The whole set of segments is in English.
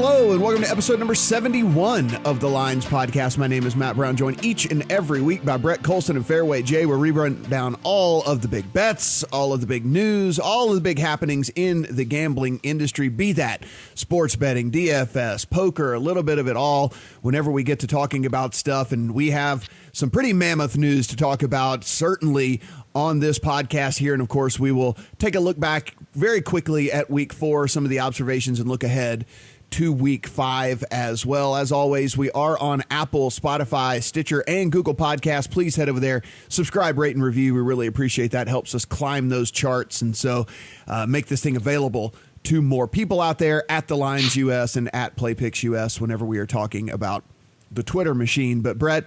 Hello, and welcome to episode number 71 of The Lines podcast. My name is Matt Brown, joined each and every week by Brett Collson and FairwayJay, where we run down all of the big bets, all of the big news, all of the big happenings in the gambling industry, be that sports betting, DFS, poker, a little bit of it all, whenever we get to talking about stuff. And we have some pretty mammoth news to talk about, certainly on this podcast here. And of course, we will take a look back very quickly at week 4, some of the observations, and look ahead to week 5 as well. As always, we are on Apple, Spotify, Stitcher, and Google Podcasts. Please head over there, subscribe, rate, and review. We really appreciate that. It helps us climb those charts, and so make this thing available to more people out there at TheLines US and at PlayPicks US whenever we are talking about the Twitter machine. But Brett,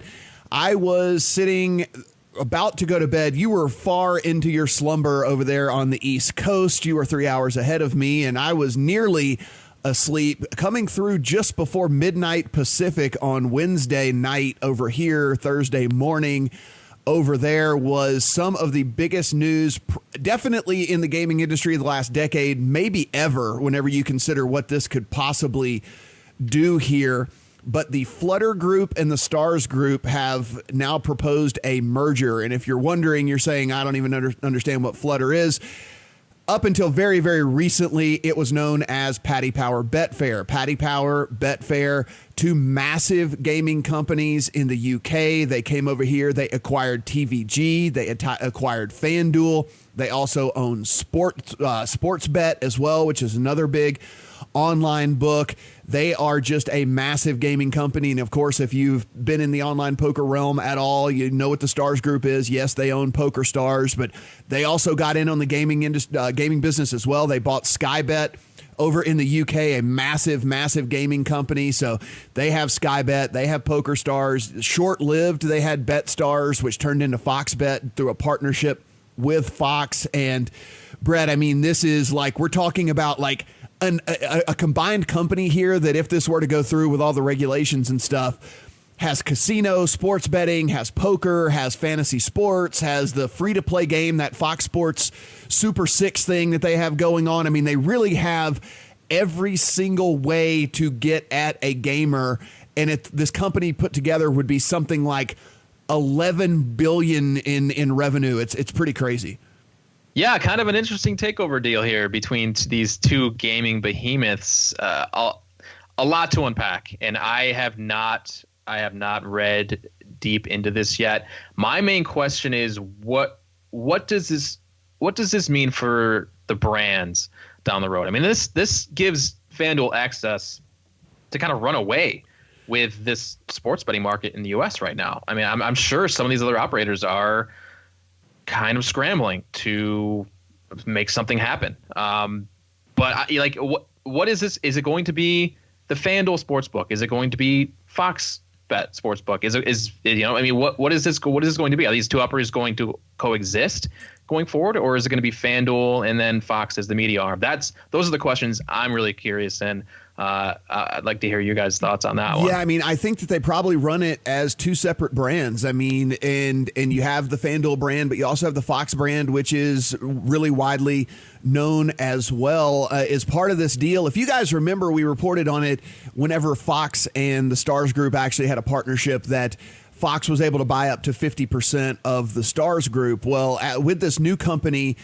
I was sitting about to go to bed. You were far into your slumber over there on the East Coast. You were 3 hours ahead of me, and I was nearly asleep, coming through just before midnight Pacific on Wednesday night over here, Thursday morning over there, was some of the biggest news, definitely in the gaming industry the last decade, maybe ever, whenever you consider what this could possibly do here. But the Flutter Group and the Stars Group have now proposed a merger. And if you're wondering, you're saying, I don't even understand what Flutter is. Up until very, very recently, it was known as Paddy Power Betfair. Paddy Power, Betfair, two massive gaming companies in the UK. They came over here. They acquired TVG. They acquired FanDuel. They also own Sportsbet as well, which is another big online book. They are just a massive gaming company. And of course, if you've been in the online poker realm at all, you know what the Stars Group is. Yes, they own Poker Stars, but they also got in on the gaming business as well. They bought Skybet over in the UK, a massive, massive gaming company. So they have Skybet, they have Poker Stars. Short-lived, they had BetStars, which turned into FoxBet through a partnership with Fox. And Brett, I mean, this is like, we're talking about like a combined company here that, if this were to go through with all the regulations and stuff, has casino, sports betting, has poker, has fantasy sports, has the free-to-play game, that Fox Sports Super 6 thing that they have going on. I mean, they really have every single way to get at a gamer. And this company put together would be something like $11 billion in revenue. It's pretty crazy. Yeah, kind of an interesting takeover deal here between these two gaming behemoths. A lot to unpack, and I have not read deep into this yet. My main question is what does this mean for the brands down the road? I mean, this gives FanDuel access to kind of run away with this sports betting market in the US right now. I mean, I'm sure some of these other operators are kind of scrambling to make something happen. But what is this? Is it going to be the FanDuel Sportsbook? Is it going to be Fox Bet Sportsbook? What is this going to be? Are these two operators going to coexist going forward, or is it going to be FanDuel and then Fox as the media arm? Those are the questions I'm really curious in. I'd like to hear you guys' thoughts on that one. Yeah, I mean, I think that they probably run it as two separate brands. I mean, and you have the FanDuel brand, but you also have the Fox brand, which is really widely known as well, as part of this deal. If you guys remember, we reported on it whenever Fox and the Stars Group actually had a partnership that Fox was able to buy up to 50% of the Stars Group. Well, with this new company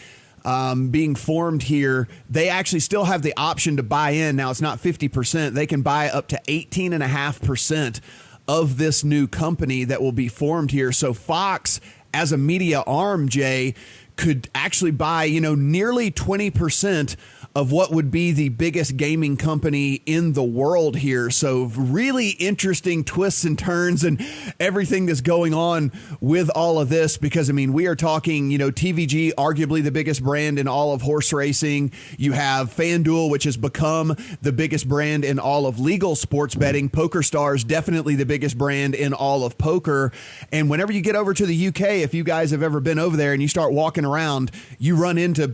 being formed here, they actually still have the option to buy in. Now, it's not 50%. They can buy up to 18.5% of this new company that will be formed here. So Fox, as a media arm, Jay, could actually buy, nearly 20% of what would be the biggest gaming company in the world here. So really interesting twists and turns and everything that's going on with all of this, because, I mean, we are talking, TVG, arguably the biggest brand in all of horse racing. You have FanDuel, which has become the biggest brand in all of legal sports betting. Poker Stars, definitely the biggest brand in all of poker. And whenever you get over to the UK, if you guys have ever been over there and you start walking around, you run into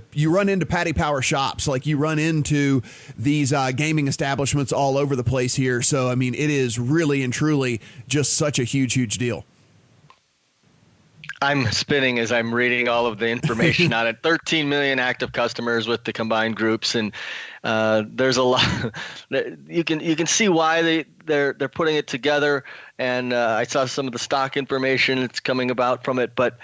Paddy Power shops. Like, you run into these gaming establishments all over the place here. So, I mean, it is really and truly just such a huge, huge deal. I'm spinning as I'm reading all of the information on it. 13 million active customers with the combined groups, and there's a lot. You can see why they're putting it together. And I saw some of the stock information that's coming about from it. But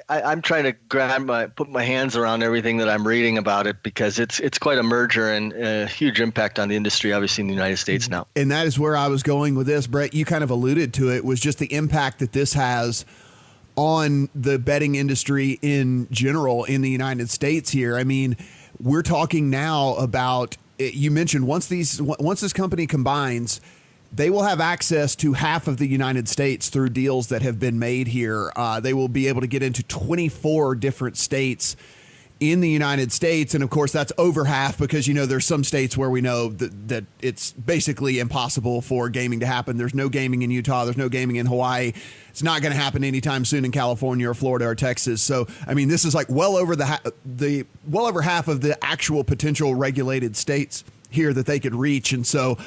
I'm trying to put my hands around everything that I'm reading about it, because it's quite a merger and a huge impact on the industry, obviously in the United States now. And that is where I was going with this, Brett. You kind of alluded to it, was just the impact that this has on the betting industry in general in the United States here. I mean, we're talking now about, you mentioned once this company combines, they will have access to half of the United States through deals that have been made here. They will be able to get into 24 different states in the United States. And of course, that's over half, because, there's some states where we know that it's basically impossible for gaming to happen. There's no gaming in Utah. There's no gaming in Hawaii. It's not going to happen anytime soon in California or Florida or Texas. So, I mean, this is like well over half of the actual potential regulated states here that they could reach. And so,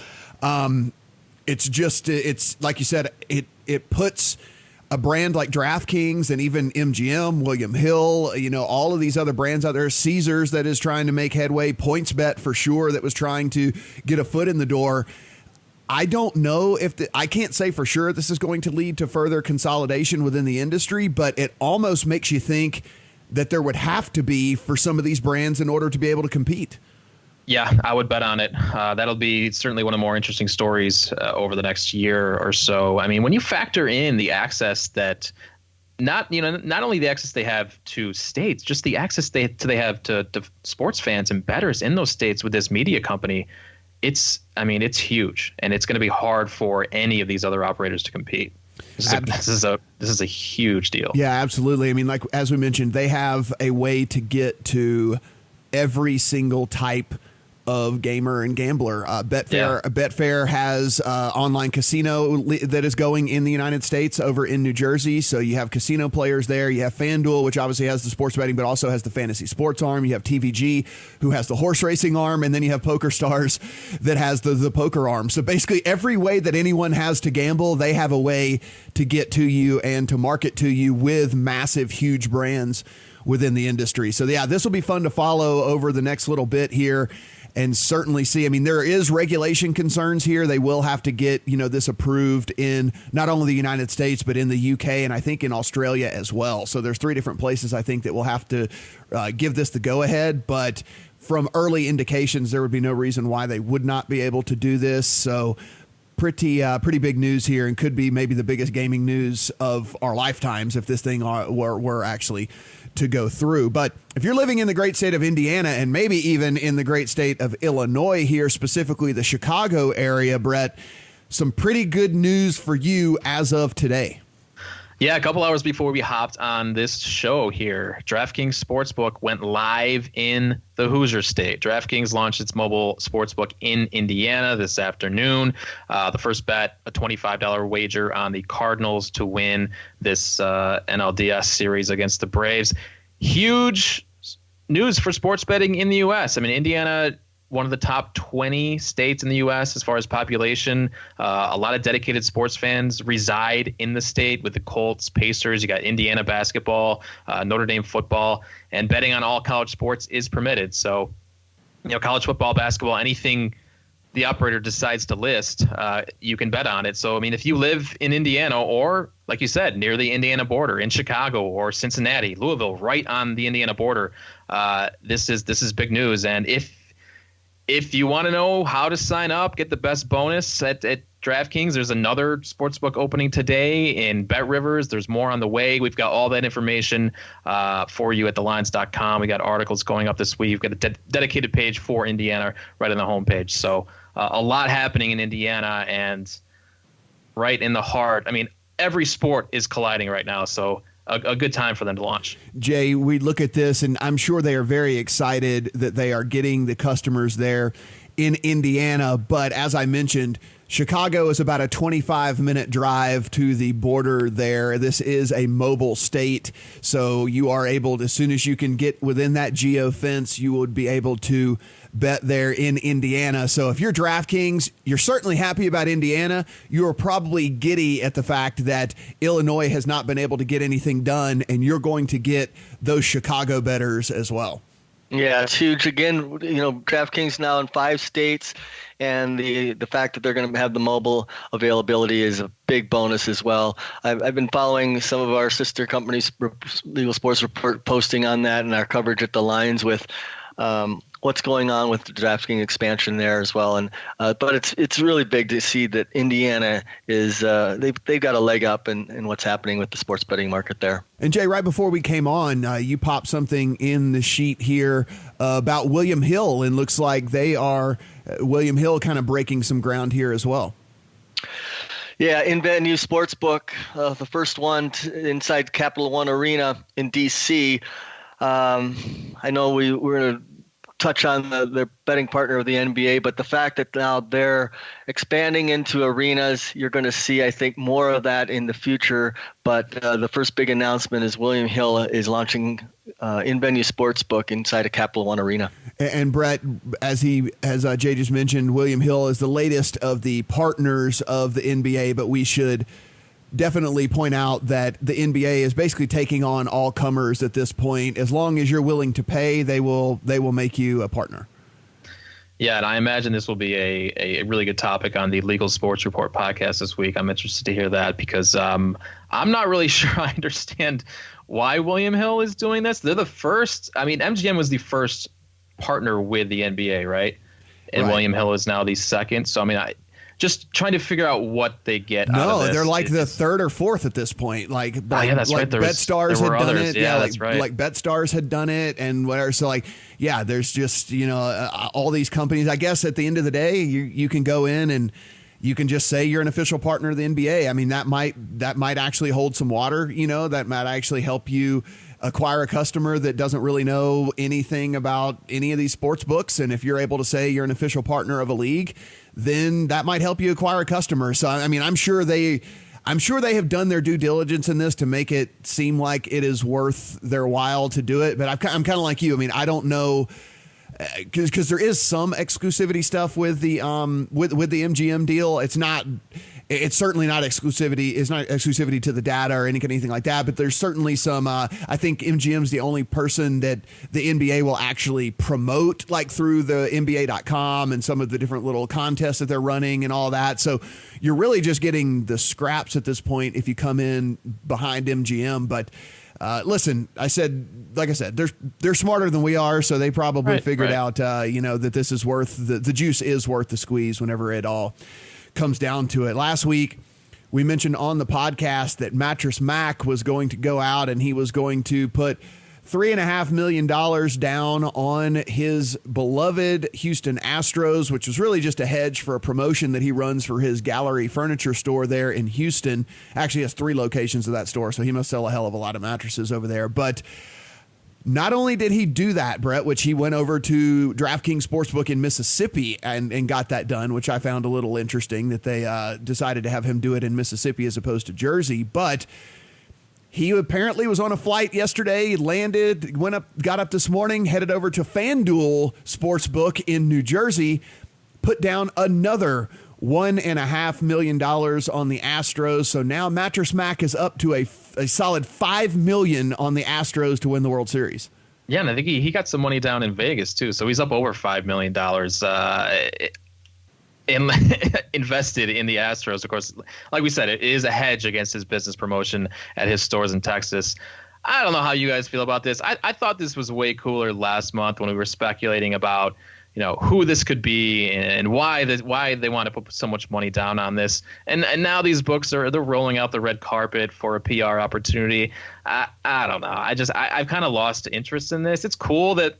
it's like you said, it puts a brand like DraftKings and even MGM, William Hill, all of these other brands out there, Caesars that is trying to make headway, PointsBet for sure that was trying to get a foot in the door. I don't know I can't say for sure this is going to lead to further consolidation within the industry, but it almost makes you think that there would have to be for some of these brands in order to be able to compete. Yeah, I would bet on it. That'll be certainly one of the more interesting stories over the next year or so. I mean, when you factor in the access that not only the access they have to states, just the access they have to sports fans and bettors in those states with this media company, it's huge, and it's going to be hard for any of these other operators to compete. This is a huge deal. Yeah, absolutely. I mean, like as we mentioned, they have a way to get to every single type of gamer and gambler. Betfair has online casino that is going in the United States over in New Jersey. So you have casino players there. You have FanDuel, which obviously has the sports betting, but also has the fantasy sports arm. You have TVG, who has the horse racing arm. And then you have PokerStars that has the poker arm. So basically every way that anyone has to gamble, they have a way to get to you and to market to you with massive, huge brands within the industry. So yeah, this will be fun to follow over the next little bit here. And certainly see, I mean, there is regulation concerns here. They will have to get, this approved in not only the United States, but in the UK and I think in Australia as well. So there's 3 different places I think that will have to give this the go ahead. But from early indications, there would be no reason why they would not be able to do this. So pretty big news here, and could be maybe the biggest gaming news of our lifetimes if this thing were actually to go through. But if you're living in the great state of Indiana, and maybe even in the great state of Illinois here, specifically the Chicago area, Brett, some pretty good news for you as of today. Yeah, a couple hours before we hopped on this show here, DraftKings Sportsbook went live in the Hoosier State. DraftKings launched its mobile sportsbook in Indiana this afternoon. The first bet, a $25 wager on the Cardinals to win this NLDS series against the Braves. Huge news for sports betting in the U.S. I mean, Indiana, one of the top 20 states in the U.S. as far as population. A lot of dedicated sports fans reside in the state with the Colts, Pacers. You got Indiana basketball, Notre Dame football, and betting on all college sports is permitted. So, college football, basketball, anything the operator decides to list, you can bet on it. So, I mean, if you live in Indiana or, like you said, near the Indiana border in Chicago or Cincinnati, Louisville, right on the Indiana border, this is big news. And if you want to know how to sign up, get the best bonus at DraftKings, there's another sportsbook opening today in Bet Rivers. There's more on the way. We've got all that information for you at TheLines.com. We got articles going up this week. We've got a dedicated page for Indiana right on the homepage. So a lot happening in Indiana and right in the heart. I mean, every sport is colliding right now. So a good time for them to launch. Jay, we look at this, and I'm sure they are very excited that they are getting the customers there in Indiana. But as I mentioned, Chicago is about a 25-minute drive to the border there. This is a mobile state, so you are able to, as soon as you can get within that geo fence, you would be able to bet there in Indiana. So if you're DraftKings, you're certainly happy about Indiana. You're probably giddy at the fact that Illinois has not been able to get anything done, and you're going to get those Chicago bettors as well. Yeah, it's huge. Again, DraftKings now in 5 states, and the fact that they're going to have the mobile availability is a big bonus as well. I've been following some of our sister companies, Legal Sports Report, posting on that and our coverage at TheLines with what's going on with the DraftKings expansion there as well. And but it's really big to see that Indiana is they've got a leg up in what's happening with the sports betting market there. And Jay, right before we came on, you popped something in the sheet here about William Hill, and looks like they are William Hill kind of breaking some ground here as well. Yeah, in-venue sportsbook, the first one inside Capital One Arena in D.C. I know we're going to touch on their betting partner of the NBA, but the fact that now they're expanding into arenas, you're going to see, I think, more of that in the future. But the first big announcement is William Hill is launching in-venue sportsbook inside a Capital One Arena. And Brett, as Jay just mentioned, William Hill is the latest of the partners of the NBA, but we should definitely point out that the NBA is basically taking on all comers at this point. As long as you're willing to pay, they will make you a partner. Yeah, and I imagine this will be a really good topic on the Legal Sports Report podcast this week. I'm interested to hear that because I'm not really sure I understand why William Hill is doing this. They're the first. I mean, MGM was the first partner with the NBA, right? And right. William Hill is now the second. So, I mean, just trying to figure out what they get out of this. No, they're like the third or fourth at this point. Yeah, that's right. BetStars had done it. Yeah, that's right. Like BetStars had done it and whatever. So there's just, all these companies. I guess at the end of the day, you can go in and you can just say you're an official partner of the NBA. I mean, that might actually hold some water, that might actually help you acquire a customer that doesn't really know anything about any of these sports books. And if you're able to say you're an official partner of a league, then that might help you acquire a customer. So, I mean, I'm sure they have done their due diligence in this to make it seem like it is worth their while to do it. But I'm kind of like you. I mean, I don't know, because there is some exclusivity stuff with the MGM deal. It's certainly not exclusivity. It's not exclusivity to the data or anything like that. But there's certainly some. I think MGM's the only person that the NBA will actually promote, like through the NBA.com and some of the different little contests that they're running and all that. So you're really just getting the scraps at this point if you come in behind MGM. But listen, like I said, they're smarter than we are, so they probably figured out, that this is worth the juice is worth the squeeze whenever it all comes down to it. Last week, we mentioned on the podcast that Mattress Mac was going to go out and he was going to put $3.5 million down on his beloved Houston Astros, which was really just a hedge for a promotion that he runs for his Gallery Furniture store there in Houston. Actually, he has 3 locations of that store, so he must sell a hell of a lot of mattresses over there. But not only did he do that, Brett, which he went over to DraftKings Sportsbook in Mississippi and got that done, which I found a little interesting that they decided to have him do it in Mississippi as opposed to Jersey. But he apparently was on a flight yesterday, landed, got up this morning, headed over to FanDuel Sportsbook in New Jersey, put down another $1.5 million on the Astros. So now Mattress Mac is up to a solid $5 million on the Astros to win the World Series. Yeah, and I think he got some money down in Vegas too. So he's up over $5 million invested in the Astros. Of course, like we said, it is a hedge against his business promotion at his stores in Texas. I don't know how you guys feel about this. I thought this was way cooler last month when we were speculating about who this could be and why they want to put so much money down on this. And now these books they're rolling out the red carpet for a PR opportunity. I don't know. I've kind of lost interest in this. It's cool that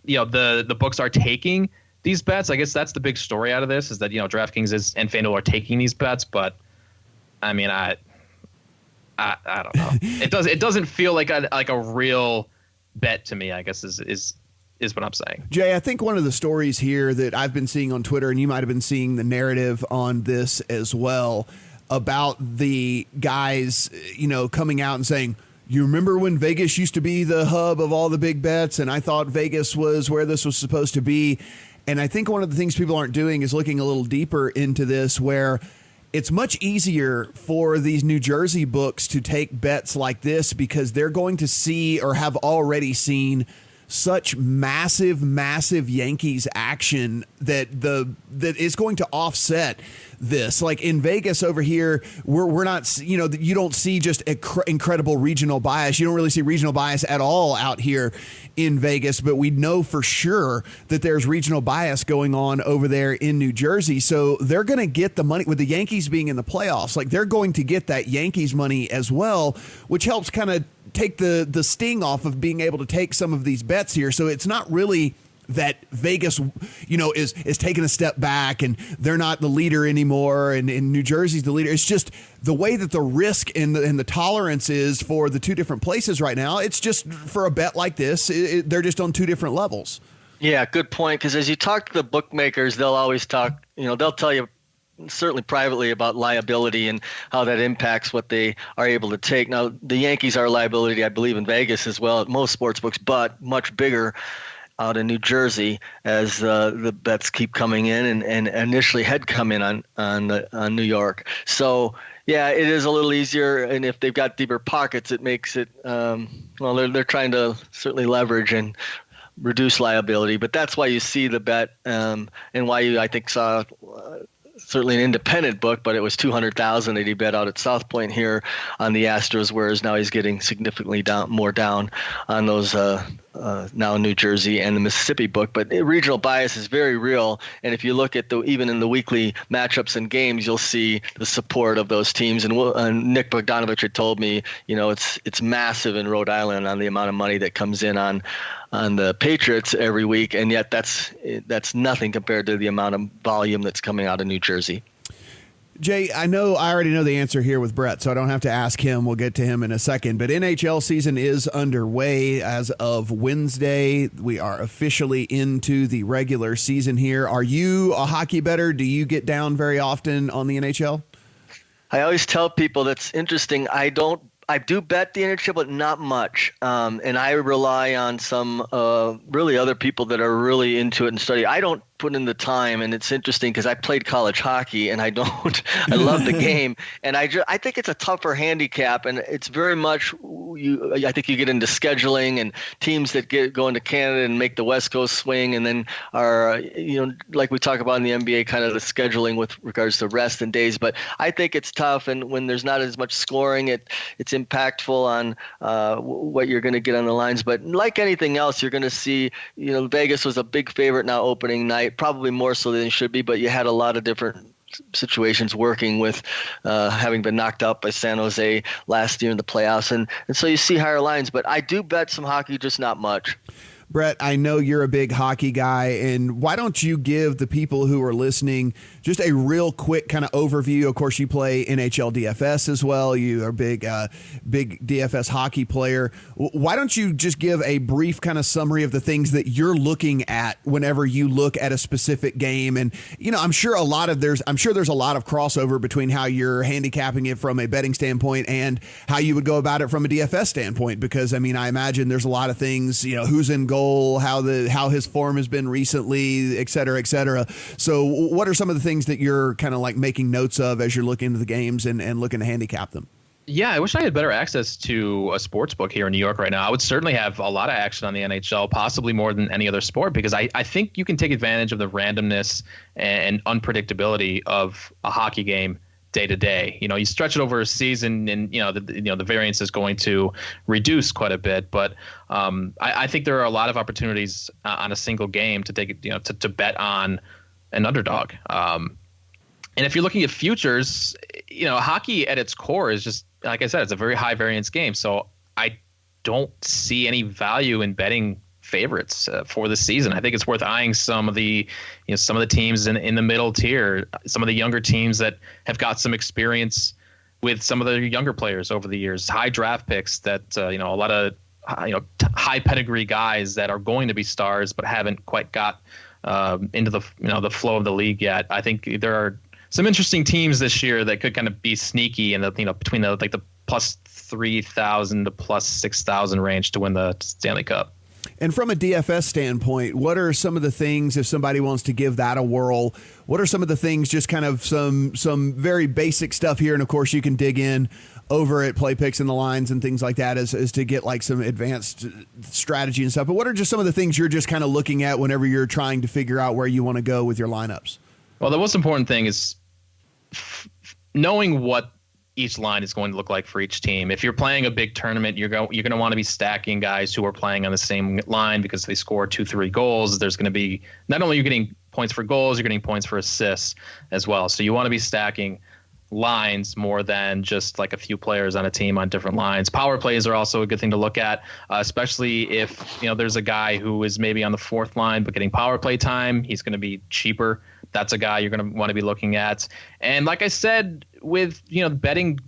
the books are taking these bets. I guess that's the big story out of this is that DraftKings and FanDuel are taking these bets. But I mean, I don't know. It doesn't feel like a real bet to me, I guess is is what I'm saying. Jay, I think one of the stories here that I've been seeing on Twitter, and you might have been seeing the narrative on this as well, about the guys, coming out and saying, you remember when Vegas used to be the hub of all the big bets, and I thought Vegas was where this was supposed to be. And I think one of the things people aren't doing is looking a little deeper into this, where it's much easier for these New Jersey books to take bets like this because they're going to see or have already seen such massive Yankees action that is going to offset this. Like in Vegas over here, we're not, you don't see just incredible regional bias. You don't really see regional bias at all out here in Vegas, but we know for sure that there's regional bias going on over there in New Jersey. So they're going to get the money with the Yankees being in the playoffs. Like they're going to get that Yankees money as well, which helps kind of take the sting off of being able to take some of these bets here. So it's not really that Vegas, is taking a step back and they're not the leader anymore and New Jersey's the leader. It's just the way that the risk and the tolerance is for the two different places right now. It's just for a bet like this, they're just on two different levels. Yeah, good point. Because as you talk to the bookmakers, they'll always talk, they'll tell you certainly privately about liability and how that impacts what they are able to take. Now, the Yankees are a liability, I believe, in Vegas as well at most sports books, but much bigger out in New Jersey as the bets keep coming in and initially had come in on New York. So, yeah, it is a little easier. And if they've got deeper pockets, it makes it, they're trying to certainly leverage and reduce liability. But that's why you see the bet and why you, I think, saw certainly an independent book, but it was $200,000 that he bet out at South Point here on the Astros, whereas now he's getting significantly more down on those now New Jersey and the Mississippi book. But regional bias is very real, and if you look at even in the weekly matchups and games, you'll see the support of those teams. And Nick Bogdanovich had told me, it's massive in Rhode Island on the amount of money that comes in on the Patriots every week, and yet that's nothing compared to the amount of volume that's coming out of New Jersey. Jay, I already know the answer here with Brett, so I don't have to ask him. We'll get to him in a second. But NHL season is underway as of Wednesday. We are officially into the regular season here. Are you a hockey bettor? Do you get down very often on the NHL? I always tell people that's interesting. I do bet the NHL, but not much. And I rely on some really other people that are really into it and study. I don't put in the time, and it's interesting because I played college hockey and I love the game, and I think it's a tougher handicap, and it's very much I think you get into scheduling and teams that go into Canada and make the West Coast swing, and then are like we talk about in the NBA, kind of the scheduling with regards to rest and days. But I think it's tough, and when there's not as much scoring, it's impactful on what you're going to get on the lines. But like anything else, you're going to see Vegas was a big favorite now opening night. Probably more so than it should be, but you had a lot of different situations working with having been knocked out by San Jose last year in the playoffs. And so you see higher lines, but I do bet some hockey, just not much. Brett, I know you're a big hockey guy, and why don't you give the people who are listening just a real quick kind of overview? Of course, you play NHL DFS as well. You are a big DFS hockey player. Why don't you just give a brief kind of summary of the things that you're looking at whenever you look at a specific game? And, I'm sure there's a lot of crossover between how you're handicapping it from a betting standpoint and how you would go about it from a DFS standpoint, because, I imagine there's a lot of things, who's in goal, how his form has been recently, et cetera, et cetera. So what are some of the things that you're kind of like making notes of as you're looking into the games and looking to handicap them? Yeah, I wish I had better access to a sports book here in New York right now. I would certainly have a lot of action on the NHL, possibly more than any other sport, because I think you can take advantage of the randomness and unpredictability of a hockey game day to day. You stretch it over a season, and the variance is going to reduce quite a bit. But I think there are a lot of opportunities on a single game to take to bet on an underdog. And if you're looking at futures, hockey at its core is just, like I said, it's a very high variance game. So I don't see any value in betting favorites for the season. I think it's worth eyeing some of the teams in the middle tier, some of the younger teams that have got some experience with some of the younger players over the years, high draft picks that a lot of high pedigree guys that are going to be stars but haven't quite got into the the flow of the league yet. I think there are some interesting teams this year that could kind of be sneaky in the between the the plus 3,000 to plus 6,000 range to win the Stanley Cup. And from a DFS standpoint, what are some of the things, if somebody wants to give that a whirl, what are some of the things, just kind of some very basic stuff here? And of course, you can dig in over at Play Picks and the Lines and things like that as to get like some advanced strategy and stuff. But what are just some of the things you're just kind of looking at whenever you're trying to figure out where you want to go with your lineups? Well, the most important thing is knowing what each line is going to look like for each team. If you're playing a big tournament, you're going to want to be stacking guys who are playing on the same line because they score 2-3 goals. There's going to be, not only you're getting points for goals, you're getting points for assists as well. So you want to be stacking lines more than just like a few players on a team on different lines. Power plays are also a good thing to look at, especially if there's a guy who is maybe on the fourth line but getting power play time. He's going to be cheaper. That's a guy you're going to want to be looking at. And like I said, with betting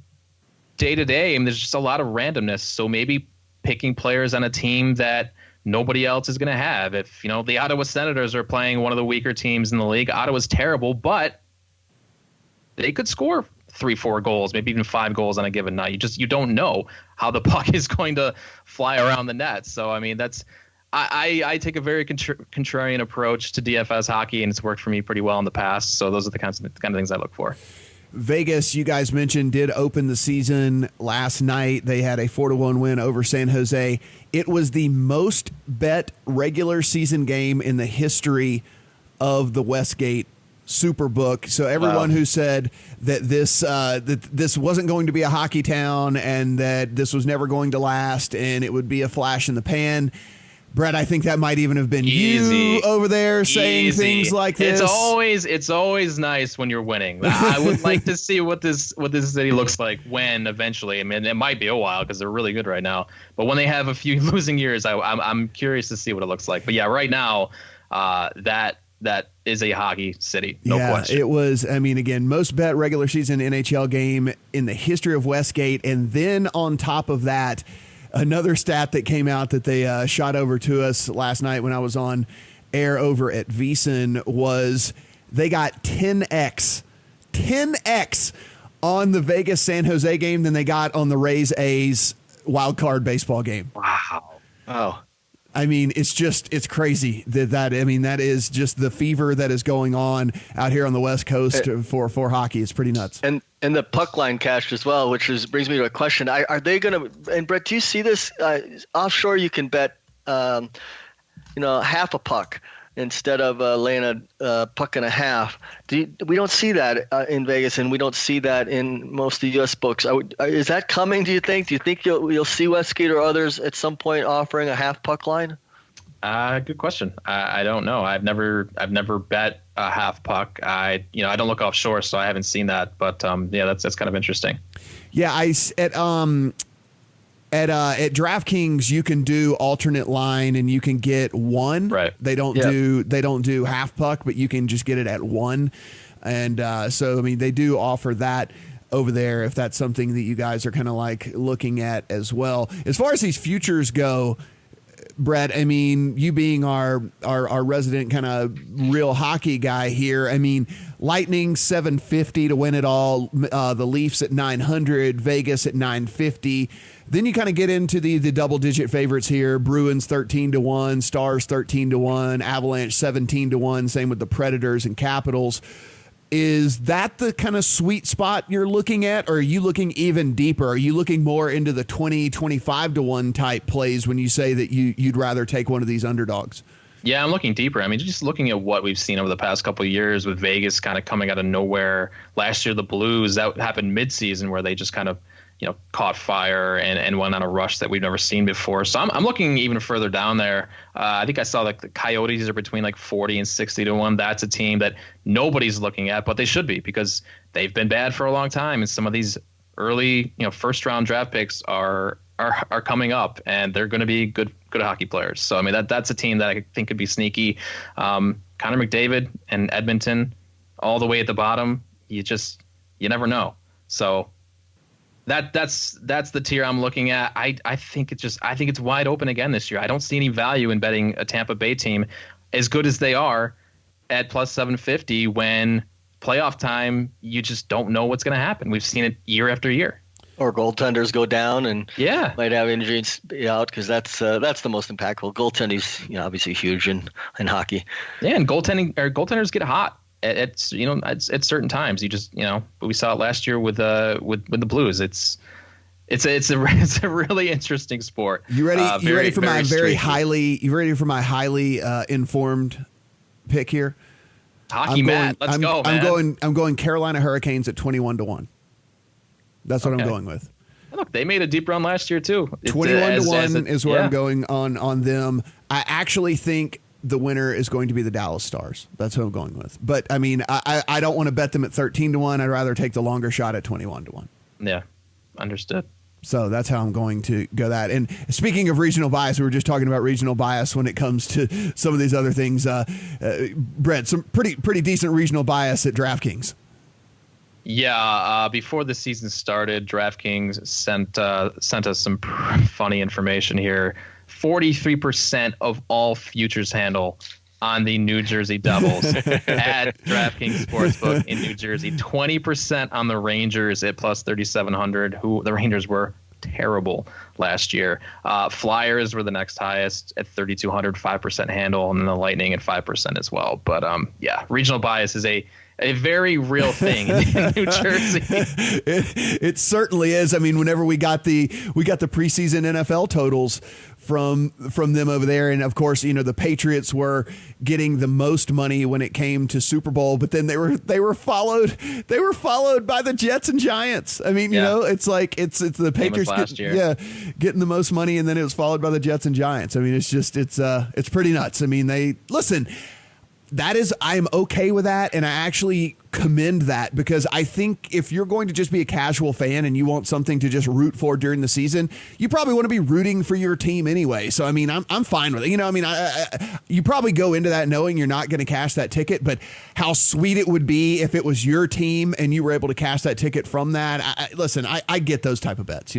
day to day, there's just a lot of randomness. So maybe picking players on a team that nobody else is going to have. If the Ottawa Senators are playing one of the weaker teams in the league, Ottawa's terrible, but they could score 3-4 goals, maybe even 5 goals on a given night. You don't know how the puck is going to fly around the net. So I take a very contrarian approach to DFS hockey, and it's worked for me pretty well in the past. So those are the kind of things I look for. Vegas, you guys mentioned, did open the season last night. They had a 4-1 win over San Jose. It was the most bet regular season game in the history of the Westgate Superbook. So everyone who said that this wasn't going to be a hockey town and that this was never going to last and it would be a flash in the pan, Brett, I think that might even have been you over there saying things like this. It's always nice when you're winning. I would like to see what this city looks like when eventually. It might be a while because they're really good right now. But when they have a few losing years, I'm curious to see what it looks like. But yeah, right now, that is a hockey city, no question. It was. Again, most bet regular season NHL game in the history of Westgate, and then on top of that, another stat that came out that they shot over to us last night when I was on air over at VSiN was they got 10x on the Vegas San Jose game than they got on the Rays A's wild card baseball game. Wow. Oh. It's crazy that is just the fever that is going on out here on the West Coast for hockey. It's pretty nuts. And the puck line cashed as well, which brings me to a question. Are they going to, and Brett, do you see this offshore? You can bet, half a puck instead of laying a puck and a half. We don't see that in Vegas, and we don't see that in most of the U.S. books. Is that coming, do you think? Do you think you'll see Westgate or others at some point offering a half puck line? Good question. I don't know. I've never bet a half puck. I don't look offshore, so I haven't seen that. But that's kind of interesting. Yeah, at DraftKings you can do alternate line and you can get one. Right. They don't do half puck, but you can just get it at one. And so they do offer that over there if that's something that you guys are kind of like looking at as well. As far as these futures go, Brett, you being our resident kind of real hockey guy here, Lightning 750 to win it all, the Leafs at 900, Vegas at 950. Then you kind of get into the double-digit favorites here. Bruins 13-1, Stars 13-1, Avalanche 17-1. Same with the Predators and Capitals. Is that the kind of sweet spot you're looking at, or are you looking even deeper? Are you looking more into the 20-25-1 type plays when you say that you'd rather take one of these underdogs? Yeah, I'm looking deeper. Just looking at what we've seen over the past couple of years with Vegas kind of coming out of nowhere. Last year, the Blues, that happened mid-season where they just kind of caught fire and went on a rush that we've never seen before. So I'm looking even further down there. I think I saw the Coyotes are between 40 and 60-1. That's a team that nobody's looking at, but they should be because they've been bad for a long time. And some of these early, first round draft picks are coming up, and they're going to be good hockey players. So that's a team that I think could be sneaky. Connor McDavid and Edmonton, all the way at the bottom. You never know. So That's the tier I'm looking at. I think it's wide open again this year. I don't see any value in betting a Tampa Bay team as good as they are at plus 750 when playoff time, you just don't know what's going to happen. We've seen it year after year. Or goaltenders go down and might have injuries out, because that's the most impactful. Goaltending's obviously huge in hockey. Yeah, and goaltenders get hot at certain times. You just but we saw it last year with the Blues. It's a really interesting sport. You ready? You ready for my highly informed pick here? Let's go, man. I'm going Carolina Hurricanes at 21-1. That's what I'm going with. Look, they made a deep run last year too. 21-1 is where I'm going on them. I actually think the winner is going to be the Dallas Stars. That's what I'm going with. But I mean, I don't want to bet them at 13-1. I'd rather take the longer shot at 21-1. Yeah, understood. So that's how I'm going to go that. And speaking of regional bias, we were just talking about regional bias when it comes to some of these other things. Brett, some pretty decent regional bias at DraftKings. Yeah, before the season started, DraftKings sent us some funny information here. 43% of all futures handle on the New Jersey Devils at DraftKings Sportsbook in New Jersey. 20% on the Rangers at plus 3,700, who the Rangers were terrible last year. Flyers were the next highest at 3,200, 5% handle, and then the Lightning at 5% as well. But regional bias is a very real thing in New Jersey. It certainly is. I mean, whenever we got the preseason NFL totals from them over there, and of course, the Patriots were getting the most money when it came to Super Bowl, but then they were followed by the Jets and Giants. I mean, it's like it's the Patriots getting the most money, and then it was followed by the Jets and Giants. I mean, it's pretty nuts. I mean, I'm okay with that, and I actually commend that, because I think if you're going to just be a casual fan and you want something to just root for during the season, you probably want to be rooting for your team anyway. So I mean, I'm fine with it. You probably go into that knowing you're not going to cash that ticket, but how sweet it would be if it was your team and you were able to cash that ticket from that. I get those type of bets.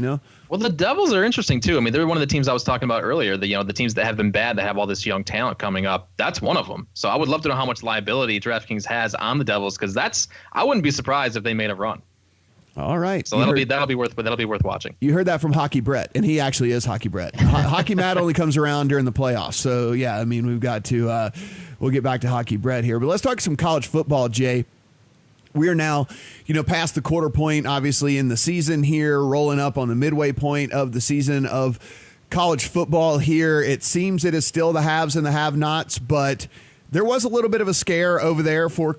Well, the Devils are interesting too. I mean, they're one of the teams I was talking about earlier. The teams that have been bad, that have all this young talent coming up. That's one of them. So I would love to know how much liability DraftKings has on the Devils, because I wouldn't be surprised if they made a run. All right. So that'll be worth watching. You heard that from Hockey Brett, and he actually is Hockey Brett. Hockey Matt only comes around during the playoffs. So yeah, I mean, we've got to we'll get back to Hockey Brett here, but let's talk some college football, Jay. We are now, past the quarter point, obviously, in the season here, rolling up on the midway point of the season of college football here. It seems it is still the haves and the have-nots, but there was a little bit of a scare over there for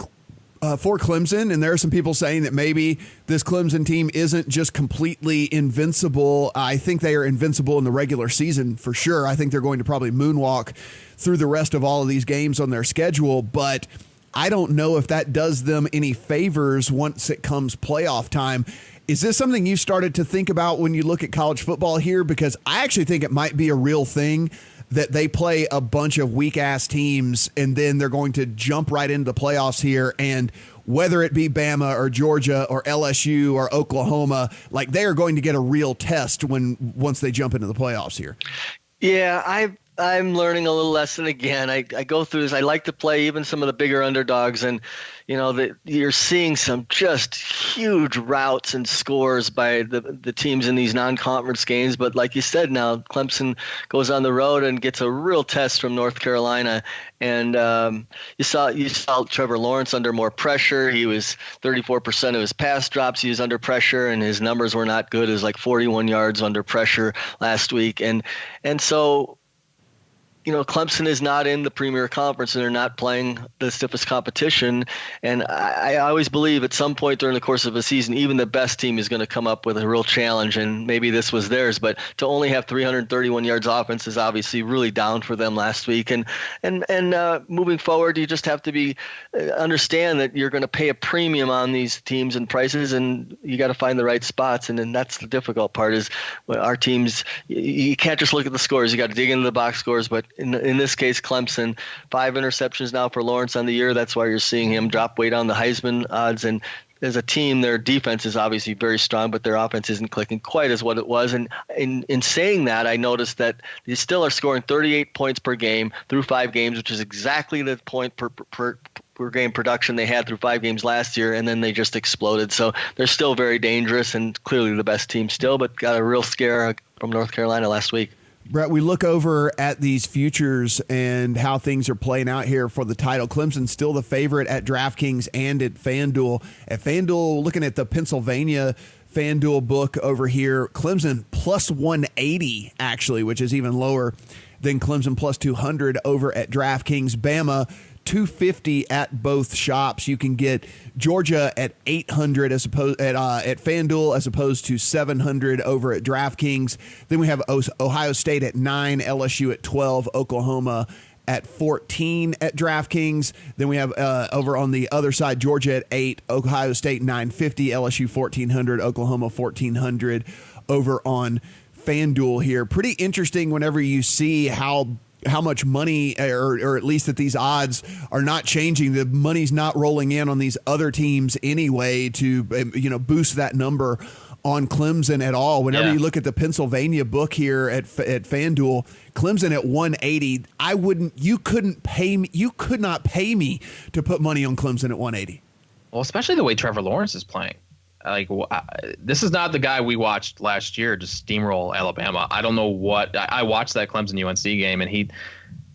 Clemson, and there are some people saying that maybe this Clemson team isn't just completely invincible. I think they are invincible in the regular season for sure. I think they're going to probably moonwalk through the rest of all of these games on their schedule, but I don't know if that does them any favors once it comes playoff time. Is this something you started to think about when you look at college football here? Because I actually think it might be a real thing that they play a bunch of weak-ass teams and then they're going to jump right into the playoffs here, and whether it be Bama or Georgia or LSU or Oklahoma, like they are going to get a real test once they jump into the playoffs here. Yeah, I'm learning a little lesson again. I go through this. I like to play even some of the bigger underdogs, and you're seeing some just huge routes and scores by the teams in these non-conference games. But like you said, now Clemson goes on the road and gets a real test from North Carolina. And you saw Trevor Lawrence under more pressure. He was 34% of his pass drops. He was under pressure, and his numbers were not good. It was like 41 yards under pressure last week, and so. Clemson is not in the Premier Conference, and they're not playing the stiffest competition. And I always believe at some point during the course of a season, even the best team is going to come up with a real challenge, and maybe this was theirs. But to only have 331 yards offense is obviously really down for them last week. And moving forward, you just have to understand that you're going to pay a premium on these teams and prices, and you got to find the right spots. And then that's the difficult part is our teams. You can't just look at the scores. You got to dig into the box scores, but in this case, Clemson, 5 interceptions now for Lawrence on the year. That's why you're seeing him drop way down the Heisman odds. And as a team, their defense is obviously very strong, but their offense isn't clicking quite as what it was. And in saying that, I noticed that they still are scoring 38 points per game through 5 games, which is exactly the point per game production they had through 5 games last year, and then they just exploded. So they're still very dangerous and clearly the best team still, but got a real scare from North Carolina last week. Brett, we look over at these futures and how things are playing out here for the title. Clemson's still the favorite at DraftKings and at FanDuel. At FanDuel, looking at the Pennsylvania FanDuel book over here, Clemson plus 180, actually, which is even lower than Clemson plus 200 over at DraftKings. Bama, 250 at both shops. You can get Georgia at 800 as opposed at FanDuel as opposed to 700 over at DraftKings. Then we have Ohio State at 9, LSU at 12, Oklahoma at 14 at DraftKings. Then we have over on the other side, Georgia at 8, Ohio State 950, LSU 1400, Oklahoma 1400 over on FanDuel here. Pretty interesting whenever you see how much money, or at least that these odds are not changing. The money's not rolling in on these other teams anyway to boost that number on Clemson at all. Whenever you look at the Pennsylvania book here at FanDuel, Clemson at 180, you could not pay me to put money on Clemson at 180. Well, especially the way Trevor Lawrence is playing. Like, this is not the guy we watched last year just steamroll Alabama. I don't know what I watched that Clemson UNC game, and he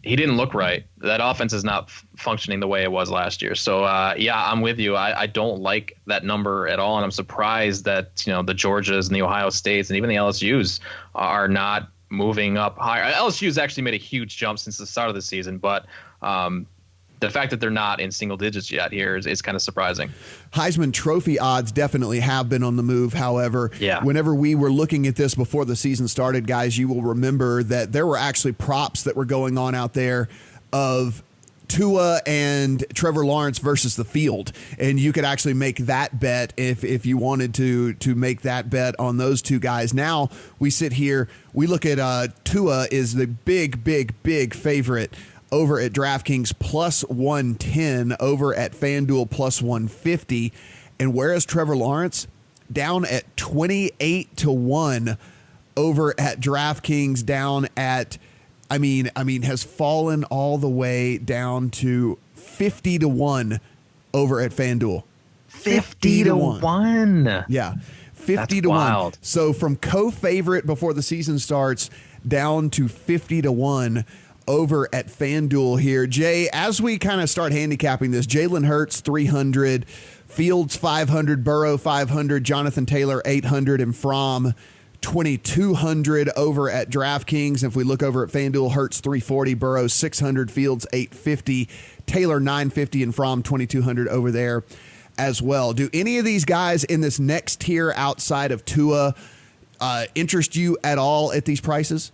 didn't look right. That offense is not functioning the way it was last year. So I'm with you. I don't like that number at all, and I'm surprised that the Georgias and the Ohio States and even the LSU's are not moving up higher. LSU's actually made a huge jump since the start of the season, but the fact that they're not in single digits yet here is kind of surprising. Heisman Trophy odds definitely have been on the move. However, whenever we were looking at this before the season started, guys, you will remember that there were actually props that were going on out there of Tua and Trevor Lawrence versus the field. And you could actually make that bet if you wanted to make that bet on those two guys. Now we sit here, we look at Tua is the big favorite over at DraftKings plus 110, over at FanDuel plus 150. And whereas Trevor Lawrence down at 28-1 over at DraftKings, down at, has fallen all the way down to 50-1 over at FanDuel. 50-1. Yeah. 50-1. Wild. So from co-favorite before the season starts down to 50-1 over at FanDuel here. Jay, as we kind of start handicapping this, Jalen Hurts 300, Fields 500, Burrow 500, Jonathan Taylor 800, and Fromm 2,200 over at DraftKings. If we look over at FanDuel, Hurts 340, Burrow 600, Fields 850, Taylor 950, and Fromm 2,200 over there as well. Do any of these guys in this next tier outside of Tua interest you at all at these prices?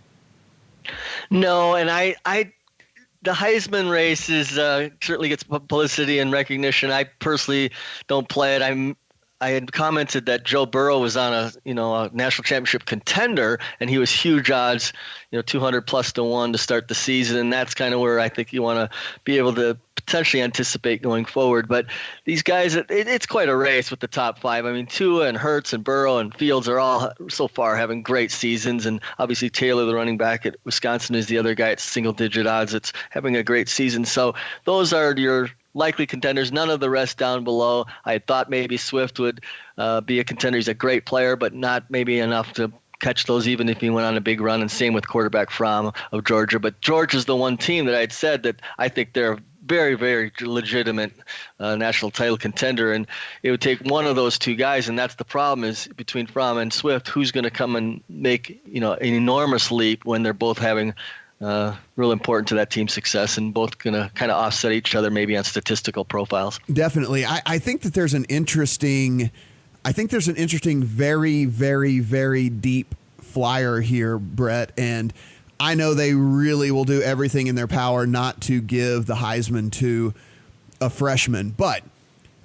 No, and the Heisman race is certainly gets publicity and recognition. I personally don't play it. I had commented that Joe Burrow was on a national championship contender, and he was huge odds, 200 plus to 1 to start the season, and that's kind of where I think you want to be able to potentially anticipate going forward. But these guys, it's quite a race with the top 5. I mean, Tua and Hurts and Burrow and Fields are all so far having great seasons, and obviously Taylor, the running back at Wisconsin, is the other guy at single-digit odds. It's having a great season. So those are your likely contenders. None of the rest down below. I thought maybe Swift would be a contender. He's a great player, but not maybe enough to catch those even if he went on a big run, and same with quarterback Fromm of Georgia. But Georgia's the one team that I'd said that I think they're very, very legitimate national title contender, and it would take one of those two guys, and that's the problem is between Fromm and Swift, who's going to come and make an enormous leap when they're both having real important to that team's success, and both going to kind of offset each other maybe on statistical profiles. Definitely. I think that there's an interesting very, very, very deep flyer here, Brett, and I know they really will do everything in their power not to give the Heisman to a freshman, but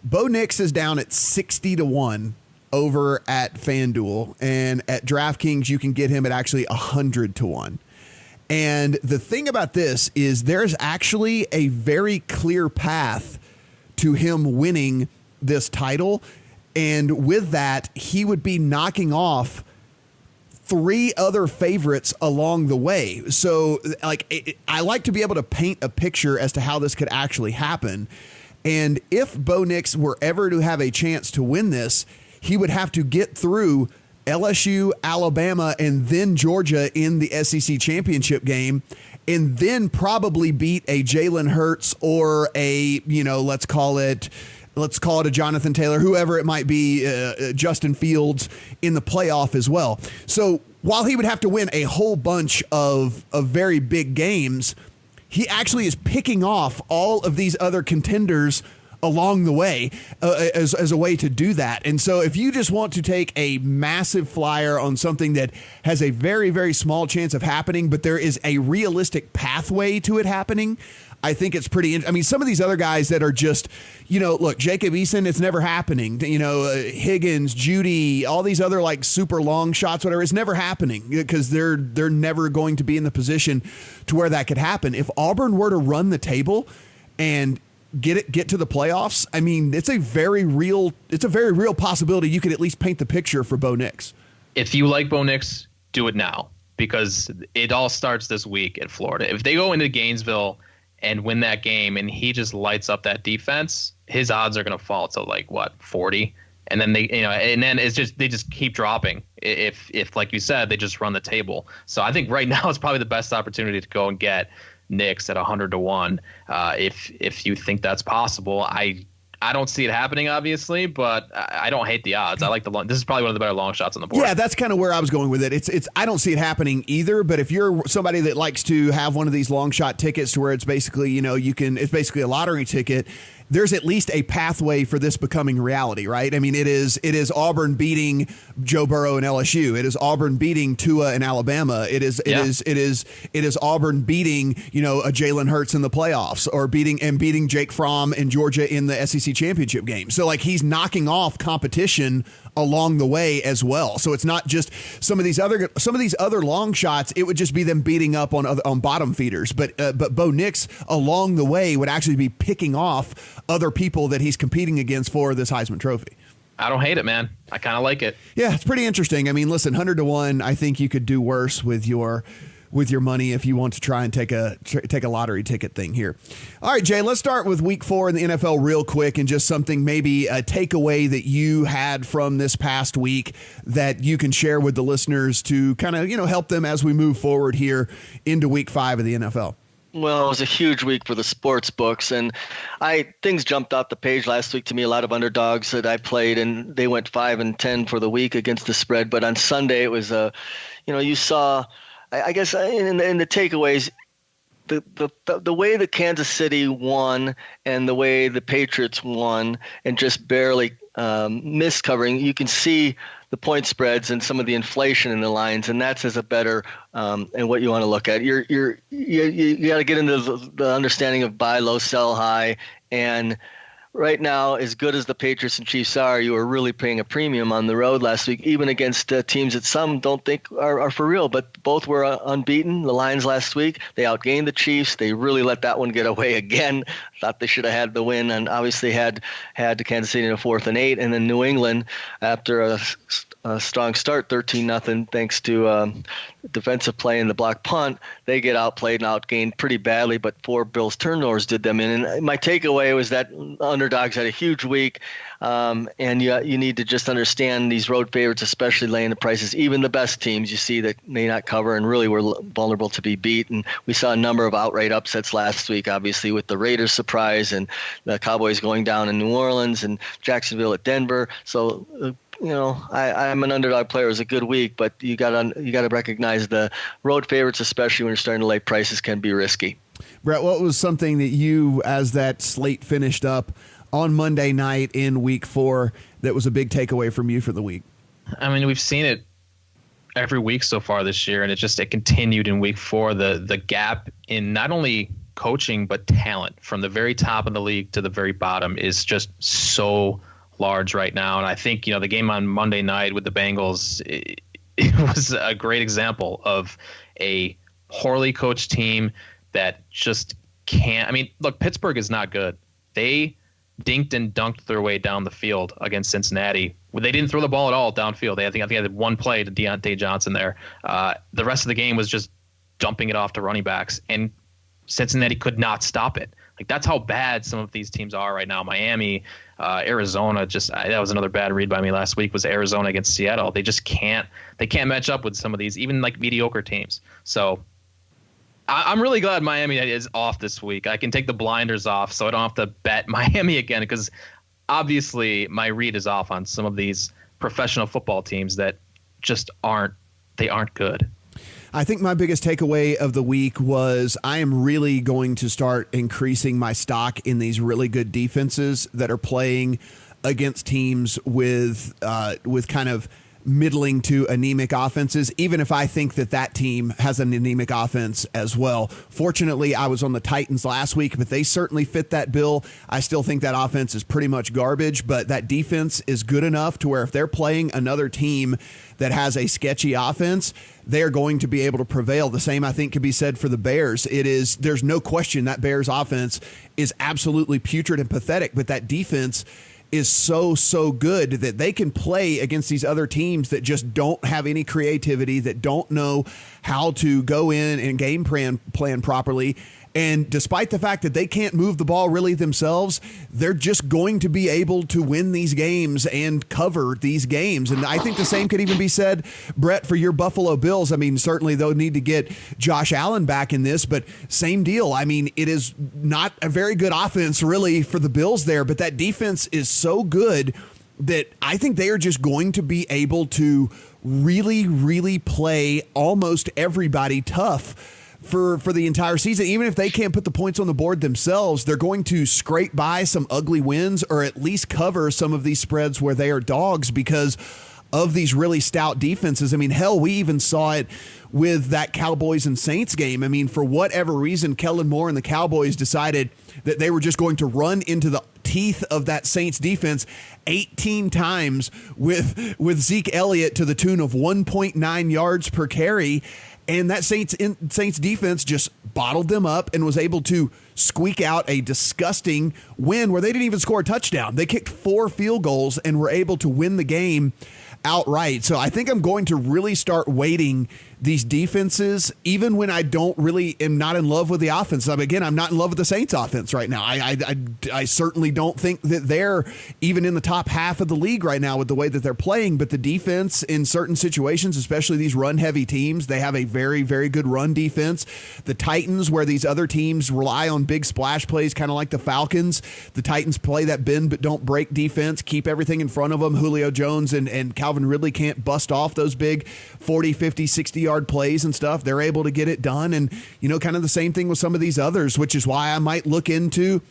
Bo Nix is down at 60-1 over at FanDuel, and at DraftKings you can get him at actually 100-1. And the thing about this is there's actually a very clear path to him winning this title. And with that, he would be knocking off 3 other favorites along the way. So like, I like to be able to paint a picture as to how this could actually happen. And if Bo Nix were ever to have a chance to win this, he would have to get through LSU, Alabama, and then Georgia in the SEC championship game, and then probably beat a Jalen Hurts or a, let's call it a Jonathan Taylor, whoever it might be, Justin Fields in the playoff as well. So while he would have to win a whole bunch of very big games, he actually is picking off all of these other contenders along the way as a way to do that. And so if you just want to take a massive flyer on something that has a very, very small chance of happening, but there is a realistic pathway to it happening, I think it's pretty. I mean, some of these other guys that are just, look, Jacob Eason, it's never happening. Higgins, Judy, all these other like super long shots, whatever, it's never happening because they're never going to be in the position to where that could happen. If Auburn were to run the table and get to the playoffs, I mean, it's a very real possibility. You could at least paint the picture for Bo Nix. If you like Bo Nix, do it now, because it all starts this week at Florida. If they go into Gainesville and win that game and he just lights up that defense, his odds are going to fall to like 40, and then they just keep dropping if like you said, they just run the table. So I think right now is probably the best opportunity to go and get Nix at 100-1. If you think that's possible. I don't see it happening, obviously, but I don't hate the odds. I like this is probably one of the better long shots on the board. Yeah, that's kind of where I was going with it. It's I don't see it happening either, but if you're somebody that likes to have one of these long shot tickets to where it's basically, it's basically a lottery ticket, there's at least a pathway for this becoming reality, right? I mean, it is Auburn beating Joe Burrow and LSU. It is Auburn beating Tua and Alabama. It is Auburn beating, a Jalen Hurts in the playoffs, or beating Jake Fromm and Georgia in the SEC championship game. So like, he's knocking off competition along the way as well. So it's not just some of these other long shots. It would just be them beating up on bottom feeders. But Bo Nix along the way would actually be picking off other people that he's competing against for this Heisman Trophy. I don't hate it, man. I kind of like it. Yeah, it's pretty interesting. I mean, listen, 100-1. I think you could do worse with your money if you want to try and take a lottery ticket thing here. All right, Jay, let's start with week 4 in the NFL real quick, and just something, maybe a takeaway that you had from this past week that you can share with the listeners to kind of, help them as we move forward here into week 5 of the NFL. Well, it was a huge week for the sports books, and things jumped off the page last week to me. A lot of underdogs that I played, and they went 5-10 for the week against the spread. But on Sunday, it was you saw, I guess, in the takeaways, the way the Kansas City won and the way the Patriots won and just barely missed covering, you can see the point spreads and some of the inflation in the lines, and that's as a better and what you want to look at. You got to get into the understanding of buy low, sell high, and right now, as good as the Patriots and Chiefs are, you were really paying a premium on the road last week, even against teams that some don't think are for real, but both were unbeaten. The Lions last week, they outgained the Chiefs. They really let that one get away again. Thought they should have had the win, and obviously had the Kansas City in a 4th and 8, and then New England, after a strong start, 13-0, thanks to defensive play and the block punt, they get outplayed and outgained pretty badly, but 4 Bills turnovers did them in. And my takeaway was that underdogs had a huge week, and you need to just understand these road favorites, especially laying the prices. Even the best teams you see that may not cover and really were vulnerable to be beat. And we saw a number of outright upsets last week, obviously with the Raiders surprise and the Cowboys going down in New Orleans and Jacksonville at Denver. So I'm an underdog player. It was a good week, but you got to recognize the road favorites, especially when you're starting to lay prices, can be risky. Brett, what was something that you, as that slate finished up on Monday night in week 4, that was a big takeaway from you for the week? I mean, we've seen it every week so far this year, and it continued in week 4. The gap in not only coaching but talent from the very top of the league to the very bottom is just so large right now. And I think, the game on Monday night with the Bengals, it was a great example of a poorly coached team that just can't. I mean, look, Pittsburgh is not good. They dinked and dunked their way down the field against Cincinnati. They didn't throw the ball at all downfield. I think they had one play to Deontay Johnson there. The rest of the game was just dumping it off to running backs, and Cincinnati could not stop it. Like, that's how bad some of these teams are right now. Miami, Arizona, that was another bad read by me last week, was Arizona against Seattle. They just can't match up with some of these, even like mediocre teams. So I'm really glad Miami is off this week. I can take the blinders off so I don't have to bet Miami again, because obviously my read is off on some of these professional football teams that just aren't good. I think my biggest takeaway of the week was I am really going to start increasing my stock in these really good defenses that are playing against teams with kind of middling to anemic offenses, even if I think that team has an anemic offense as well. Fortunately, I was on the Titans last week, but they certainly fit that bill. I still think that offense is pretty much garbage, but that defense is good enough to where if they're playing another team that has a sketchy offense, they are going to be able to prevail. The same, I think, could be said for the Bears. There's no question that Bears offense is absolutely putrid and pathetic, but that defense is so good that they can play against these other teams that just don't have any creativity, that don't know how to go in and game plan properly. And despite the fact that they can't move the ball really themselves, they're just going to be able to win these games and cover these games. And I think the same could even be said, Brett, for your Buffalo Bills. I mean, certainly they'll need to get Josh Allen back in this, but same deal. I mean, it is not a very good offense really for the Bills there, but that defense is so good that I think they are just going to be able to really, really play almost everybody tough for the entire season. Even if they can't put the points on the board themselves, they're going to scrape by some ugly wins or at least cover some of these spreads where they are dogs because of these really stout defenses. I mean, hell, we even saw it with that Cowboys and Saints game. I mean, for whatever reason, Kellen Moore and the Cowboys decided that they were just going to run into the teeth of that Saints defense 18 times with Zeke Elliott to the tune of 1.9 yards per carry. And that Saints defense just bottled them up and was able to squeak out a disgusting win where they didn't even score a touchdown. They kicked 4 field goals and were able to win the game outright. So I think I'm going to really start weighting these defenses, even when I am not in love with the offense. Again, I'm not in love with the Saints offense right now. I certainly don't think that they're even in the top half of the league right now with the way that they're playing, but the defense in certain situations, especially these run heavy teams, they have a very, very good run defense. The Titans, where these other teams rely on big splash plays, kind of like the Falcons, the Titans play that bend but don't break defense, keep everything in front of them. Julio Jones and Calvin Ridley can't bust off those big 40, 50, 60-yard plays and stuff. They're able to get it done. And, kind of the same thing with some of these others, which is why I might look into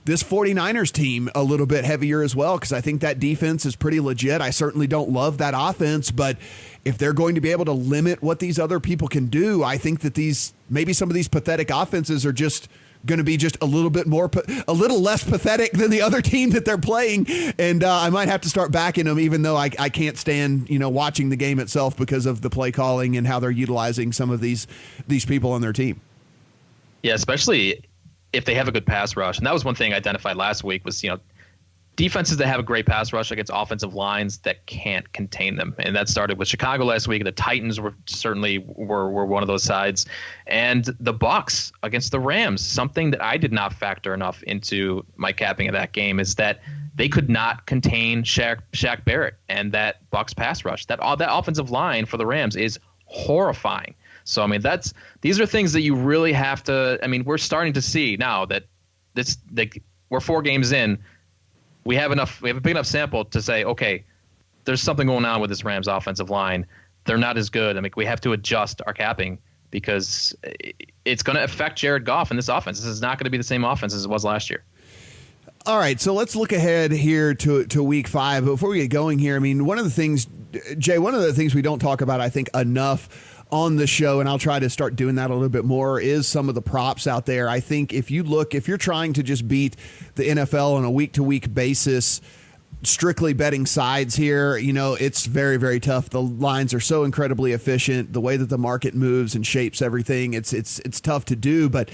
this 49ers team a little bit heavier as well, because I think that defense is pretty legit. I certainly don't love that offense, but if they're going to be able to limit what these other people can do, I think that maybe some of these pathetic offenses are just going to be just a little less pathetic than the other team that they're playing. And I might have to start backing them, even though I can't stand, watching the game itself because of the play calling and how they're utilizing some of these people on their team. Yeah, especially if they have a good pass rush. And that was one thing I identified last week was, defenses that have a great pass rush against offensive lines that can't contain them. And that started with Chicago last week. The Titans were one of those sides. And the Bucs against the Rams, something that I did not factor enough into my capping of that game is that they could not contain Shaq Barrett and that Bucs pass rush. That offensive line for the Rams is horrifying. So, I mean, these are things that you really have to – I mean, we're starting to see now that we're 4 games in. We have a big enough sample to say, okay, there's something going on with this Rams offensive line. They're not as good. I mean, we have to adjust our capping because it's going to affect Jared Goff in this offense. This is not going to be the same offense as it was last year. All right, so let's look ahead here to week 5. But before we get going here, I mean, one of the things we don't talk about, I think, enough on the show, and I'll try to start doing that a little bit more, is some of the props out there. I think if you're trying to just beat the NFL on a week-to-week basis, strictly betting sides here, it's very, very tough. The lines are so incredibly efficient. The way that the market moves and shapes everything, it's tough to do. But,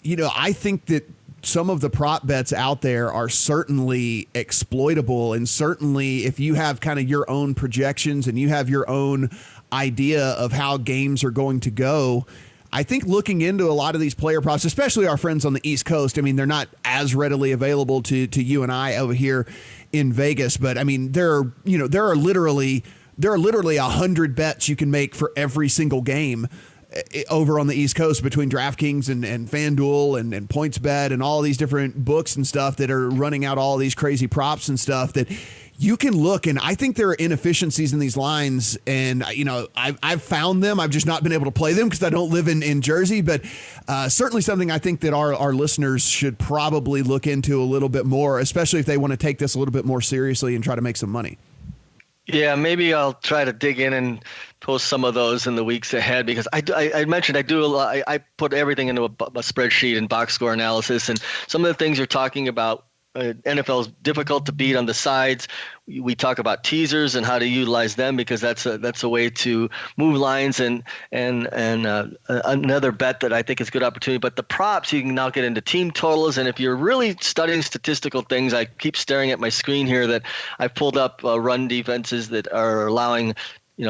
I think that some of the prop bets out there are certainly exploitable, and certainly if you have kind of your own projections and you have your own idea of how games are going to go, I think looking into a lot of these player props, especially our friends on the East Coast, I mean, they're not as readily available to you and I over here in Vegas, but I mean, there are literally 100 bets you can make for every single game over on the East Coast between DraftKings and FanDuel and PointsBet and all these different books and stuff that are running out all these crazy props and stuff that you can look. And I think there are inefficiencies in these lines, and I've found them. I've just not been able to play them because I don't live in Jersey, but certainly something I think that our listeners should probably look into a little bit more, especially if they want to take this a little bit more seriously and try to make some money. Yeah, maybe I'll try to dig in and post some of those in the weeks ahead, because I mentioned I do a lot. I put everything into a spreadsheet and box score analysis, and some of the things you're talking about, NFL is difficult to beat on the sides. We talk about teasers and how to utilize them, because that's a way to move lines and another bet that I think is a good opportunity. But the props, you can now get into team totals, and if you're really studying statistical things, I keep staring at my screen here that I've pulled up run defenses that are allowing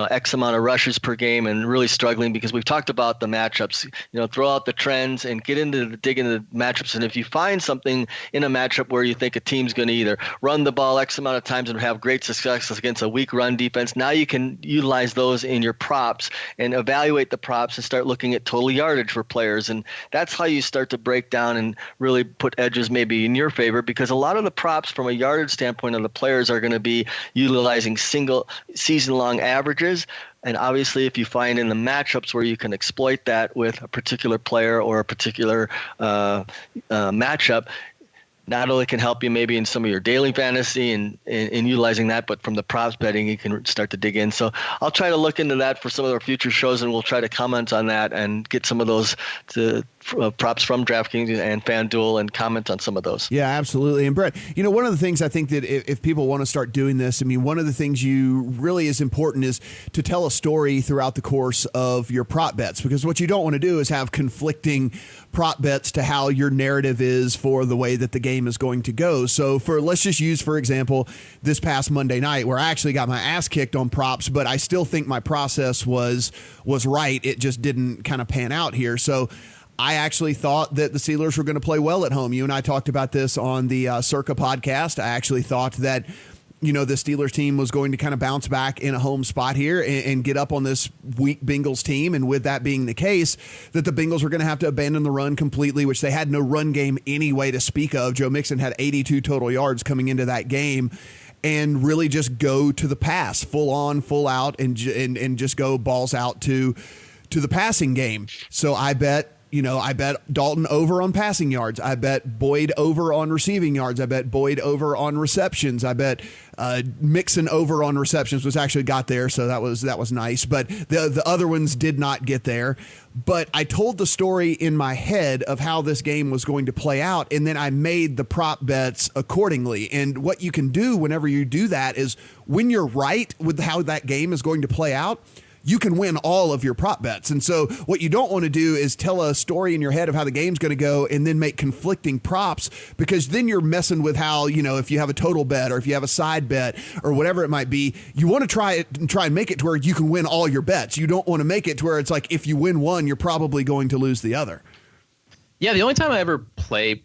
X amount of rushes per game and really struggling, because we've talked about the matchups, throw out the trends and dig into the matchups. And if you find something in a matchup where you think a team's going to either run the ball X amount of times and have great success against a weak run defense, now you can utilize those in your props and evaluate the props and start looking at total yardage for players. And that's how you start to break down and really put edges maybe in your favor, because a lot of the props from a yardage standpoint of the players are going to be utilizing single season-long averages. And obviously, if you find in the matchups where you can exploit that with a particular player or a particular matchup, not only can help you maybe in some of your daily fantasy and in utilizing that, but from the props betting, you can start to dig in. So I'll try to look into that for some of our future shows, and we'll try to comment on that and get some of those props from DraftKings and FanDuel and comment on some of those. Yeah, absolutely. And Brett, one of the things I think that if people want to start doing this, I mean, one of the things you really is important is to tell a story throughout the course of your prop bets, because what you don't want to do is have conflicting prop bets to how your narrative is for the way that the game is going to go. So let's just use, for example, this past Monday night where I actually got my ass kicked on props, but I still think my process was right. It just didn't kind of pan out here. So I actually thought that the Steelers were going to play well at home. You and I talked about this on the Circa podcast. I actually thought that, the Steelers team was going to kind of bounce back in a home spot here and get up on this weak Bengals team. And with that being the case, that the Bengals were going to have to abandon the run completely, which they had no run game anyway to speak of. Joe Mixon had 82 total yards coming into that game, and really just go to the pass, full on, full out, and just go balls out to the passing game. So I bet Dalton over on passing yards. I bet Boyd over on receiving yards. I bet Boyd over on receptions. I bet Mixon over on receptions, which actually got there, so that was nice. But the other ones did not get there. But I told the story in my head of how this game was going to play out, and then I made the prop bets accordingly. And what you can do whenever you do that is, when you're right with how that game is going to play out, you can win all of your prop bets. And so what you don't want to do is tell a story in your head of how the game's going to go and then make conflicting props, because then you're messing with how, if you have a total bet or if you have a side bet or whatever it might be, you want to try and make it to where you can win all your bets. You don't want to make it to where it's like, if you win one, you're probably going to lose the other. Yeah, the only time I ever play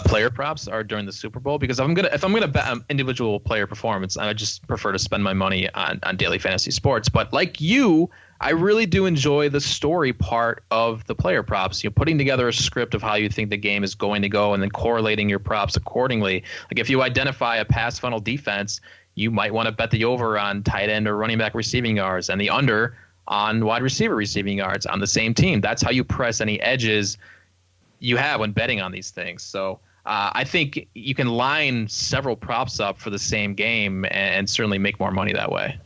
player props are during the Super Bowl, because if I'm gonna bet on individual player performance, I just prefer to spend my money on daily fantasy sports. But like you, I really do enjoy the story part of the player props. Putting together a script of how you think the game is going to go and then correlating your props accordingly. Like if you identify a pass funnel defense, you might want to bet the over on tight end or running back receiving yards and the under on wide receiver receiving yards on the same team. That's how you press any edges you have when betting on these things. So I think you can line several props up for the same game and certainly make more money that way.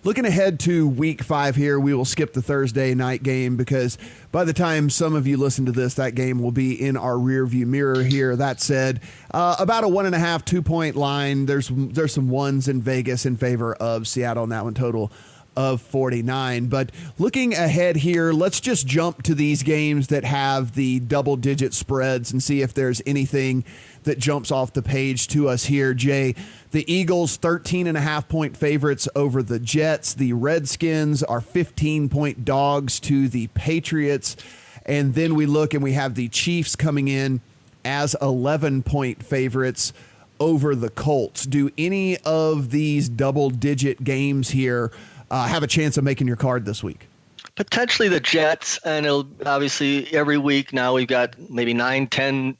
Looking ahead to week 5 here, we will skip the Thursday night game, because by the time some of you listen to this, that game will be in our rear view mirror here. That said, about a 1.5, 2 point line. There's some ones in Vegas in favor of Seattle on that one, total of 49. But looking ahead here, let's just jump to these games that have the double-digit spreads and see if there's anything that jumps off the page to us here. Jay, the Eagles 13.5-point favorites over the Jets. The Redskins are 15-point dogs to the Patriots. And then we look and we have the Chiefs coming in as 11-point favorites over the Colts. Do any of these double-digit games here have a chance of making your card this week? Potentially the Jets, and it'll obviously every week now we've got maybe 9-10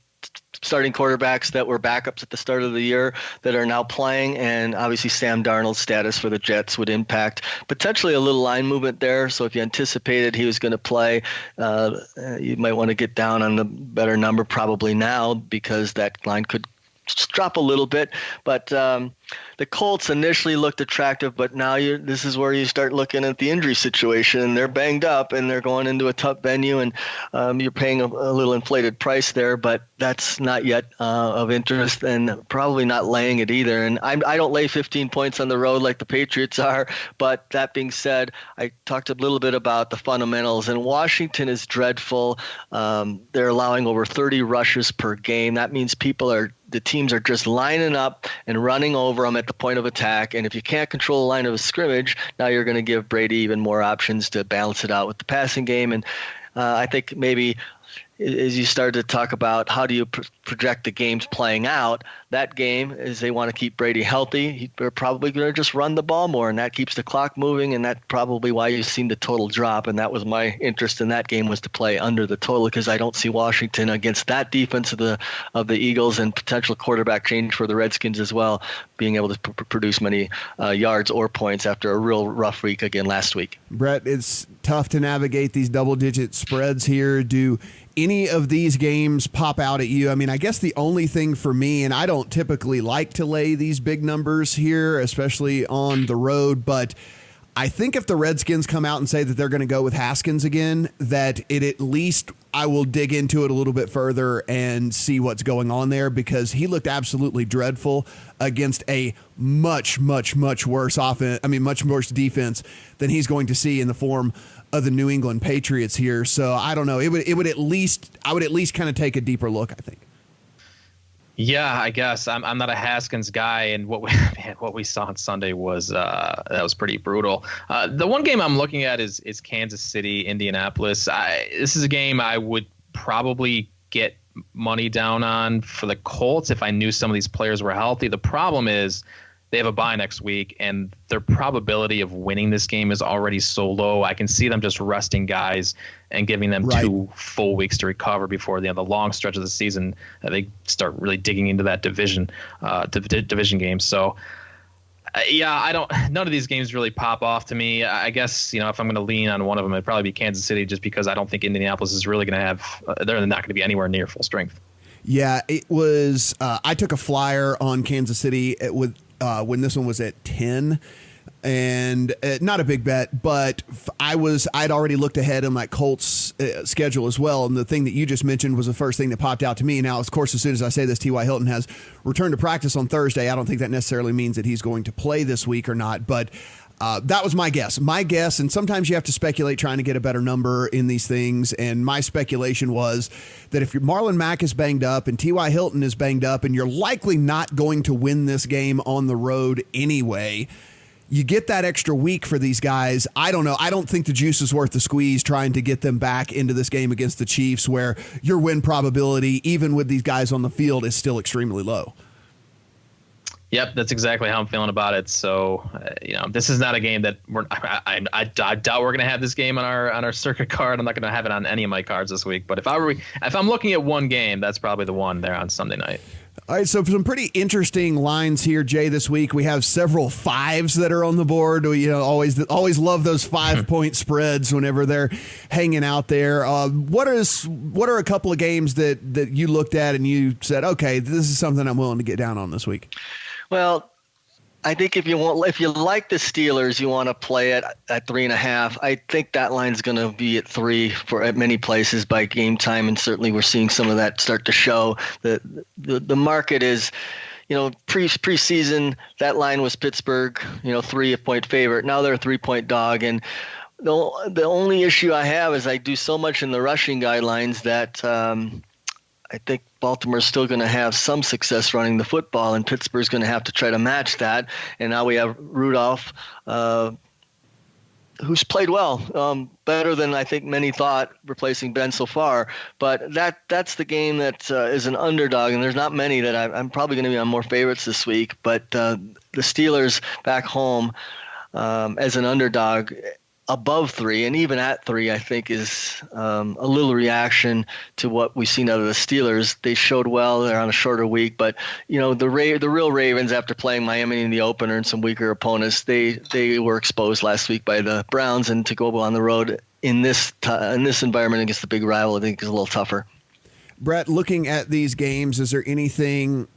starting quarterbacks that were backups at the start of the year that are now playing, and obviously Sam Darnold's status for the Jets would impact potentially a little line movement there. So if you anticipated he was going to play, you might want to get down on the better number probably now, because that line could drop a little bit. But the Colts initially looked attractive, but now this is where you start looking at the injury situation. They're banged up and they're going into a tough venue, and you're paying a little inflated price there, but that's not yet of interest, and probably not laying it either. And I don't lay 15 points on the road like the Patriots are, but that being said, I talked a little bit about the fundamentals, and Washington is dreadful. They're allowing over 30 rushes per game. That means the teams are just lining up and running over them at the point of attack. And if you can't control the line of scrimmage, now you're going to give Brady even more options to balance it out with the passing game. And I think maybe as you start to talk about how do you project the games playing out, that game is they want to keep Brady healthy. They're probably going to just run the ball more, and that keeps the clock moving, and that's probably why you've seen the total drop. And that was my interest in that game, was to play under the total, because I don't see Washington against that defense of the Eagles and potential quarterback change for the Redskins as well, being able to produce many yards or points after a real rough week again last week. Brett, it's tough to navigate these double-digit spreads here. Do any of these games pop out at you? I mean, I guess the only thing for me, and I don't typically like to lay these big numbers here, especially on the road, but I think if the Redskins come out and say that they're going to go with Haskins again, that it at least I will dig into it a little bit further and see what's going on there, because he looked absolutely dreadful against a much, much, much worse offense. I mean, much worse defense than he's going to see in the form of the New England Patriots here. So I don't know. I would at least kind of take a deeper look, I think. Yeah, I guess I'm not a Haskins guy, and what we saw on Sunday was that was pretty brutal. The one game I'm looking at is Kansas City, Indianapolis. This is a game I would probably get money down on for the Colts if I knew some of these players were healthy. The problem is they have a bye next week, and their probability of winning this game is already so low. I can see them just resting guys and giving them 2 full weeks to recover before the long stretch of the season. They start really digging into that division game. So, none of these games really pop off to me. I guess, if I'm going to lean on one of them, it'd probably be Kansas City, just because I don't think Indianapolis is really going to have they're not going to be anywhere near full strength. Yeah, it was. I took a flyer on Kansas City when this one was at 10, and not a big bet, but I'd already looked ahead on my Colts schedule as well. And the thing that you just mentioned was the first thing that popped out to me. Now, of course, as soon as I say this, T.Y. Hilton has returned to practice on Thursday. I don't think that necessarily means that he's going to play this week or not, but that was my guess. And sometimes you have to speculate trying to get a better number in these things. And my speculation was that if Marlon Mack is banged up and T.Y. Hilton is banged up, and you're likely not going to win this game on the road anyway, you get that extra week for these guys. I don't know. I don't think the juice is worth the squeeze trying to get them back into this game against the Chiefs, where your win probability, even with these guys on the field, is still extremely low. Yep, that's exactly how I'm feeling about it. So, this is not a game that I doubt we're going to have this game on our circuit card. I'm not going to have it on any of my cards this week. But if I'm looking at one game, that's probably the one there on Sunday night. All right, so some pretty interesting lines here, Jay, this week. We have several 5s that are on the board. We always love those 5-point spreads whenever they're hanging out there. What are a couple of games that you looked at and you said, okay, this is something I'm willing to get down on this week? Well, I think if you like the Steelers, you want to play it at 3.5. I think that line's going to be at 3 at many places by game time, and certainly we're seeing some of that start to show. The market is, preseason, that line was Pittsburgh, 3-point favorite. Now they're a 3-point dog. And the only issue I have is I do so much in the rushing guidelines that I think Baltimore's still going to have some success running the football, and Pittsburgh's going to have to try to match that. And now we have Rudolph, who's played well, better than I think many thought, replacing Ben so far. But that's the game that is an underdog, and there's not many that I'm probably going to be on more favorites this week. But the Steelers back home as an underdog above 3, and even at 3, I think is a little reaction to what we've seen out of the Steelers. They showed well. They're on a shorter week, but the real Ravens, after playing Miami in the opener and some weaker opponents, they were exposed last week by the Browns, and to go on the road in this environment against the big rival, I think is a little tougher. Brett, looking at these games, is there anything?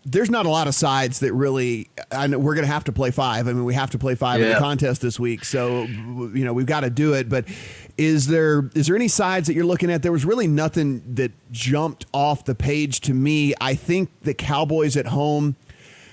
There's not a lot of sides that really. I know we're going to have to play 5. I mean, we have to play 5 in the contest this week, so we've got to do it. But is there any sides that you're looking at? There was really nothing that jumped off the page to me. I think the Cowboys at home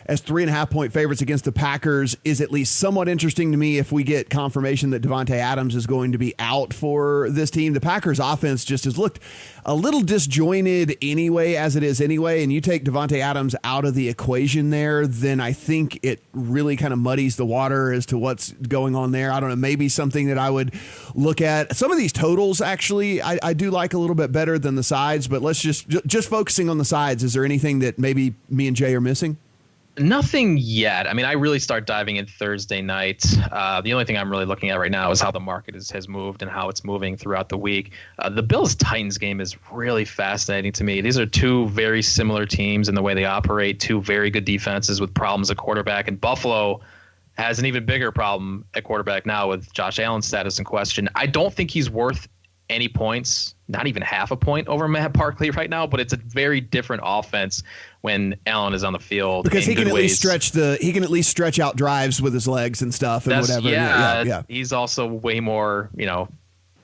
as 3.5-point favorites against the Packers is at least somewhat interesting to me if we get confirmation that Devontae Adams is going to be out for this team. The Packers offense just has looked a little disjointed anyway, as it is anyway, and you take Devontae Adams out of the equation there, then I think it really kind of muddies the water as to what's going on there. I don't know, maybe something that I would look at. Some of these totals, actually, I do like a little bit better than the sides, but let's just focusing on the sides. Is there anything that maybe me and Jay are missing? Nothing yet. I mean, I really start diving in Thursday night. The only thing I'm really looking at right now is how the market has moved and how it's moving throughout the week. The Bills-Titans game is really fascinating to me. These are two very similar teams in the way they operate, two very good defenses with problems at quarterback, and Buffalo has an even bigger problem at quarterback now with Josh Allen's status in question. I don't think he's worth any points, not even half a point over Matt Barkley right now, but it's a very different offense when Allen is on the field. Because he can at least stretch out drives with his legs and stuff and whatever. Yeah. He's also way more,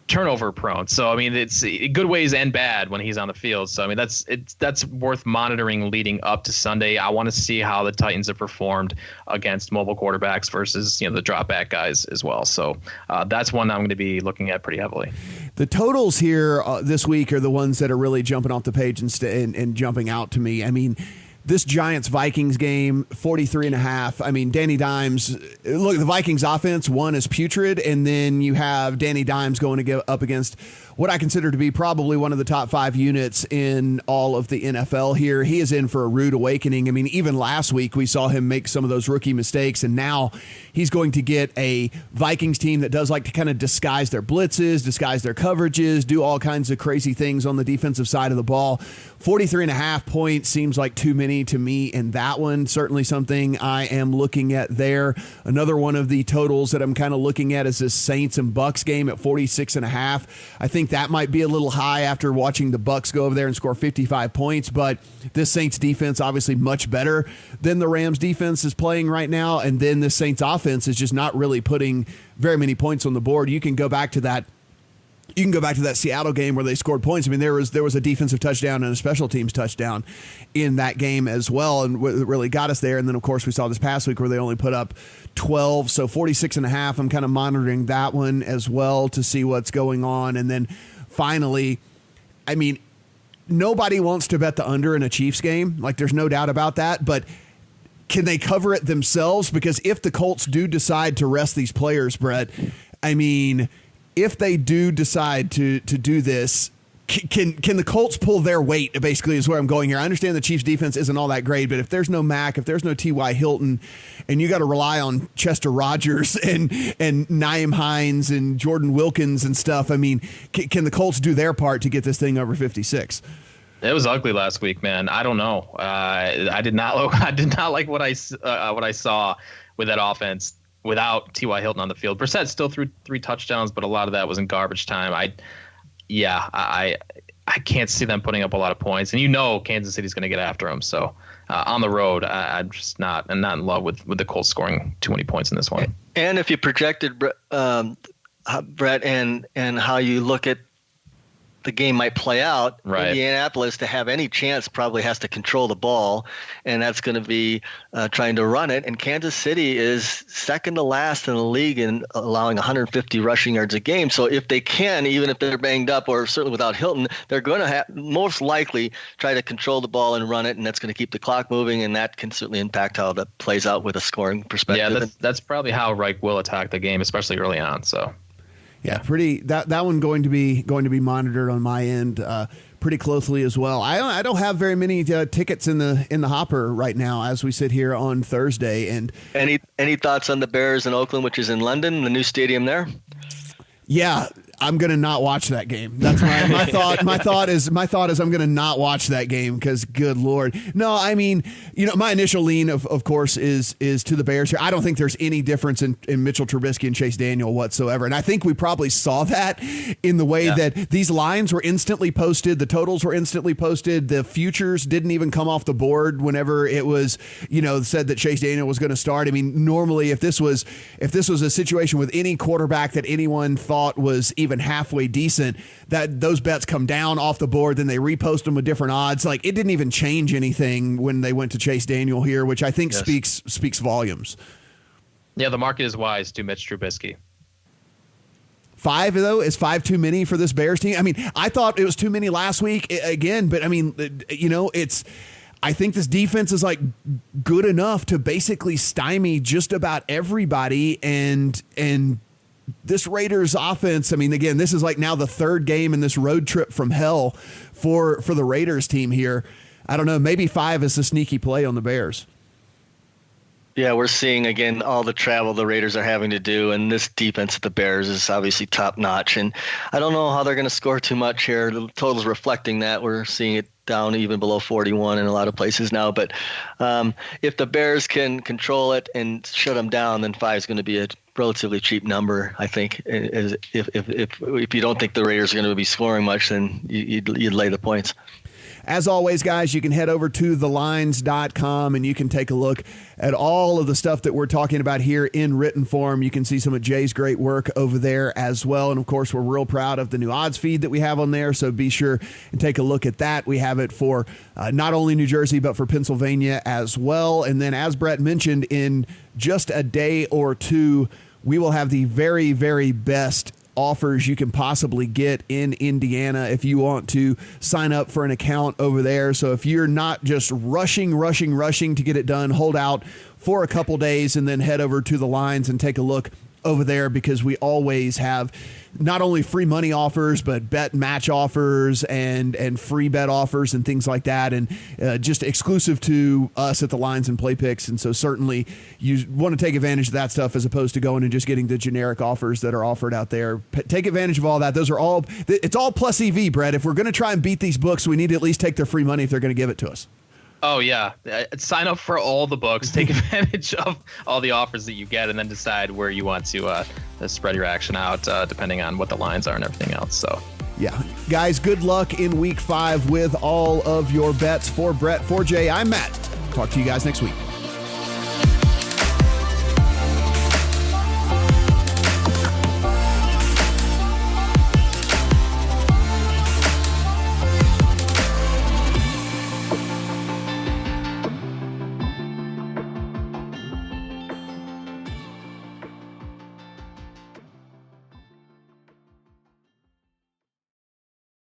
turnover prone. So, I mean, it's good ways and bad when he's on the field. So, I mean, that's worth monitoring leading up to Sunday. I want to see how the Titans have performed against mobile quarterbacks versus, the drop back guys as well. So that's one I'm going to be looking at pretty heavily. The totals here this week are the ones that are really jumping off the page and jumping out to me. I mean, this Giants-Vikings game, 43.5. I mean, Danny Dimes, look, the Vikings offense, one is putrid, and then you have Danny Dimes going to go up against what I consider to be probably one of the top 5 units in all of the NFL here. He is in for a rude awakening. I mean, even last week we saw him make some of those rookie mistakes, and now he's going to get a Vikings team that does like to kind of disguise their blitzes, disguise their coverages, do all kinds of crazy things on the defensive side of the ball. 43.5 points seems like too many to me in that one. Certainly something I am looking at there. Another one of the totals that I'm kind of looking at is this Saints and Bucks game at 46.5. I think that might be a little high after watching the Bucks go over there and score 55 points, but this Saints defense obviously much better than the Rams defense is playing right now, and then the Saints offense is just not really putting very many points on the board. You can go back to that Seattle game where they scored points. I mean, there was a defensive touchdown and a special teams touchdown in that game as well, and it really got us there. And then, of course, we saw this past week where they only put up 12, so 46.5. I'm kind of monitoring that one as well to see what's going on. And then finally, I mean, nobody wants to bet the under in a Chiefs game. Like, there's no doubt about that, but can they cover it themselves? Because if the Colts do decide to rest these players, Brett, I mean, if they do decide to do this, can the Colts pull their weight, basically, is where I'm going here. I understand the Chiefs defense isn't all that great, but if there's no Mack, if there's no T.Y. Hilton, and you got to rely on Chester Rogers and Nyheim Hines and Jordan Wilkins and stuff, I mean, can the Colts do their part to get this thing over 56? It was ugly last week, man. I don't know. I did not like what I saw with that offense without T.Y. Hilton on the field. Brissett still threw 3 touchdowns, but a lot of that was in garbage time. I can't see them putting up a lot of points, and Kansas City's going to get after them. So on the road, I'm not in love with the Colts scoring too many points in this one. And if you projected Brett and how you look at the game might play out. Right. Indianapolis, to have any chance, probably has to control the ball, and that's going to be trying to run it. And Kansas City is second to last in the league in allowing 150 rushing yards a game. So if they can, even if they're banged up or certainly without Hilton, they're going to most likely try to control the ball and run it, and that's going to keep the clock moving, and that can certainly impact how that plays out with a scoring perspective. Yeah, that's probably how Reich will attack the game, especially early on. So. Yeah, pretty that one going to be monitored on my end pretty closely as well. I don't have very many tickets in the hopper right now as we sit here on Thursday. And any thoughts on the Bears in Oakland, which is in London, the new stadium there? Yeah, I'm gonna not watch that game. That's my thought. My thought is I'm gonna not watch that game because, good Lord, no. I mean, my initial lean of course is to the Bears here. I don't think there's any difference in Mitchell Trubisky and Chase Daniel whatsoever, and I think we probably saw that in the way that these lines were instantly posted, the totals were instantly posted, the futures didn't even come off the board whenever it was said that Chase Daniel was going to start. I mean, normally if this was a situation with any quarterback that anyone thought was even halfway decent, that those bets come down off the board, then they repost them with different odds. Like, it didn't even change anything when they went to Chase Daniel here, which I think speaks volumes. Yeah, the market is wise to Mitch Trubisky. 5, though, is 5 too many for this Bears team? I mean, I thought it was too many last week again, but I mean, I think this defense is like good enough to basically stymie just about everybody, and this Raiders offense, I mean, again, this is like now the third game in this road trip from hell for the Raiders team here. I don't know, maybe 5 is a sneaky play on the Bears. Yeah, we're seeing, again, all the travel the Raiders are having to do, and this defense of the Bears is obviously top-notch. And I don't know how they're going to score too much here. The total's reflecting that. We're seeing it down even below 41 in a lot of places now. But if the Bears can control it and shut them down, then 5 is going to be a relatively cheap number, I think. If you don't think the Raiders are going to be scoring much, then you'd lay the points. As always, guys, you can head over to TheLines.com and you can take a look at all of the stuff that we're talking about here in written form. You can see some of Jay's great work over there as well. And, of course, we're real proud of the new odds feed that we have on there, so be sure and take a look at that. We have it for not only New Jersey but for Pennsylvania as well. And then, as Brett mentioned, in just a day or two, we will have the very, very best offers you can possibly get in Indiana if you want to sign up for an account over there. So if you're not just rushing to get it done, hold out for a couple days and then head over to the lines and take a look over there, because we always have not only free money offers, but bet match offers and free bet offers and things like that. And just exclusive to us at the Lines and Play Picks. And so certainly you want to take advantage of that stuff as opposed to going and just getting the generic offers that are offered out there. Take advantage of all that. Those are all, it's all plus EV, Brett. If we're going to try and beat these books, we need to at least take their free money if they're going to give it to us. Oh, yeah. Sign up for all the books. Take advantage of all the offers that you get, and then decide where you want to spread your action out, depending on what the lines are and everything else. So, yeah. Guys, good luck in Week 5 with all of your bets. For Brett, for Jay, I'm Matt. Talk to you guys next week.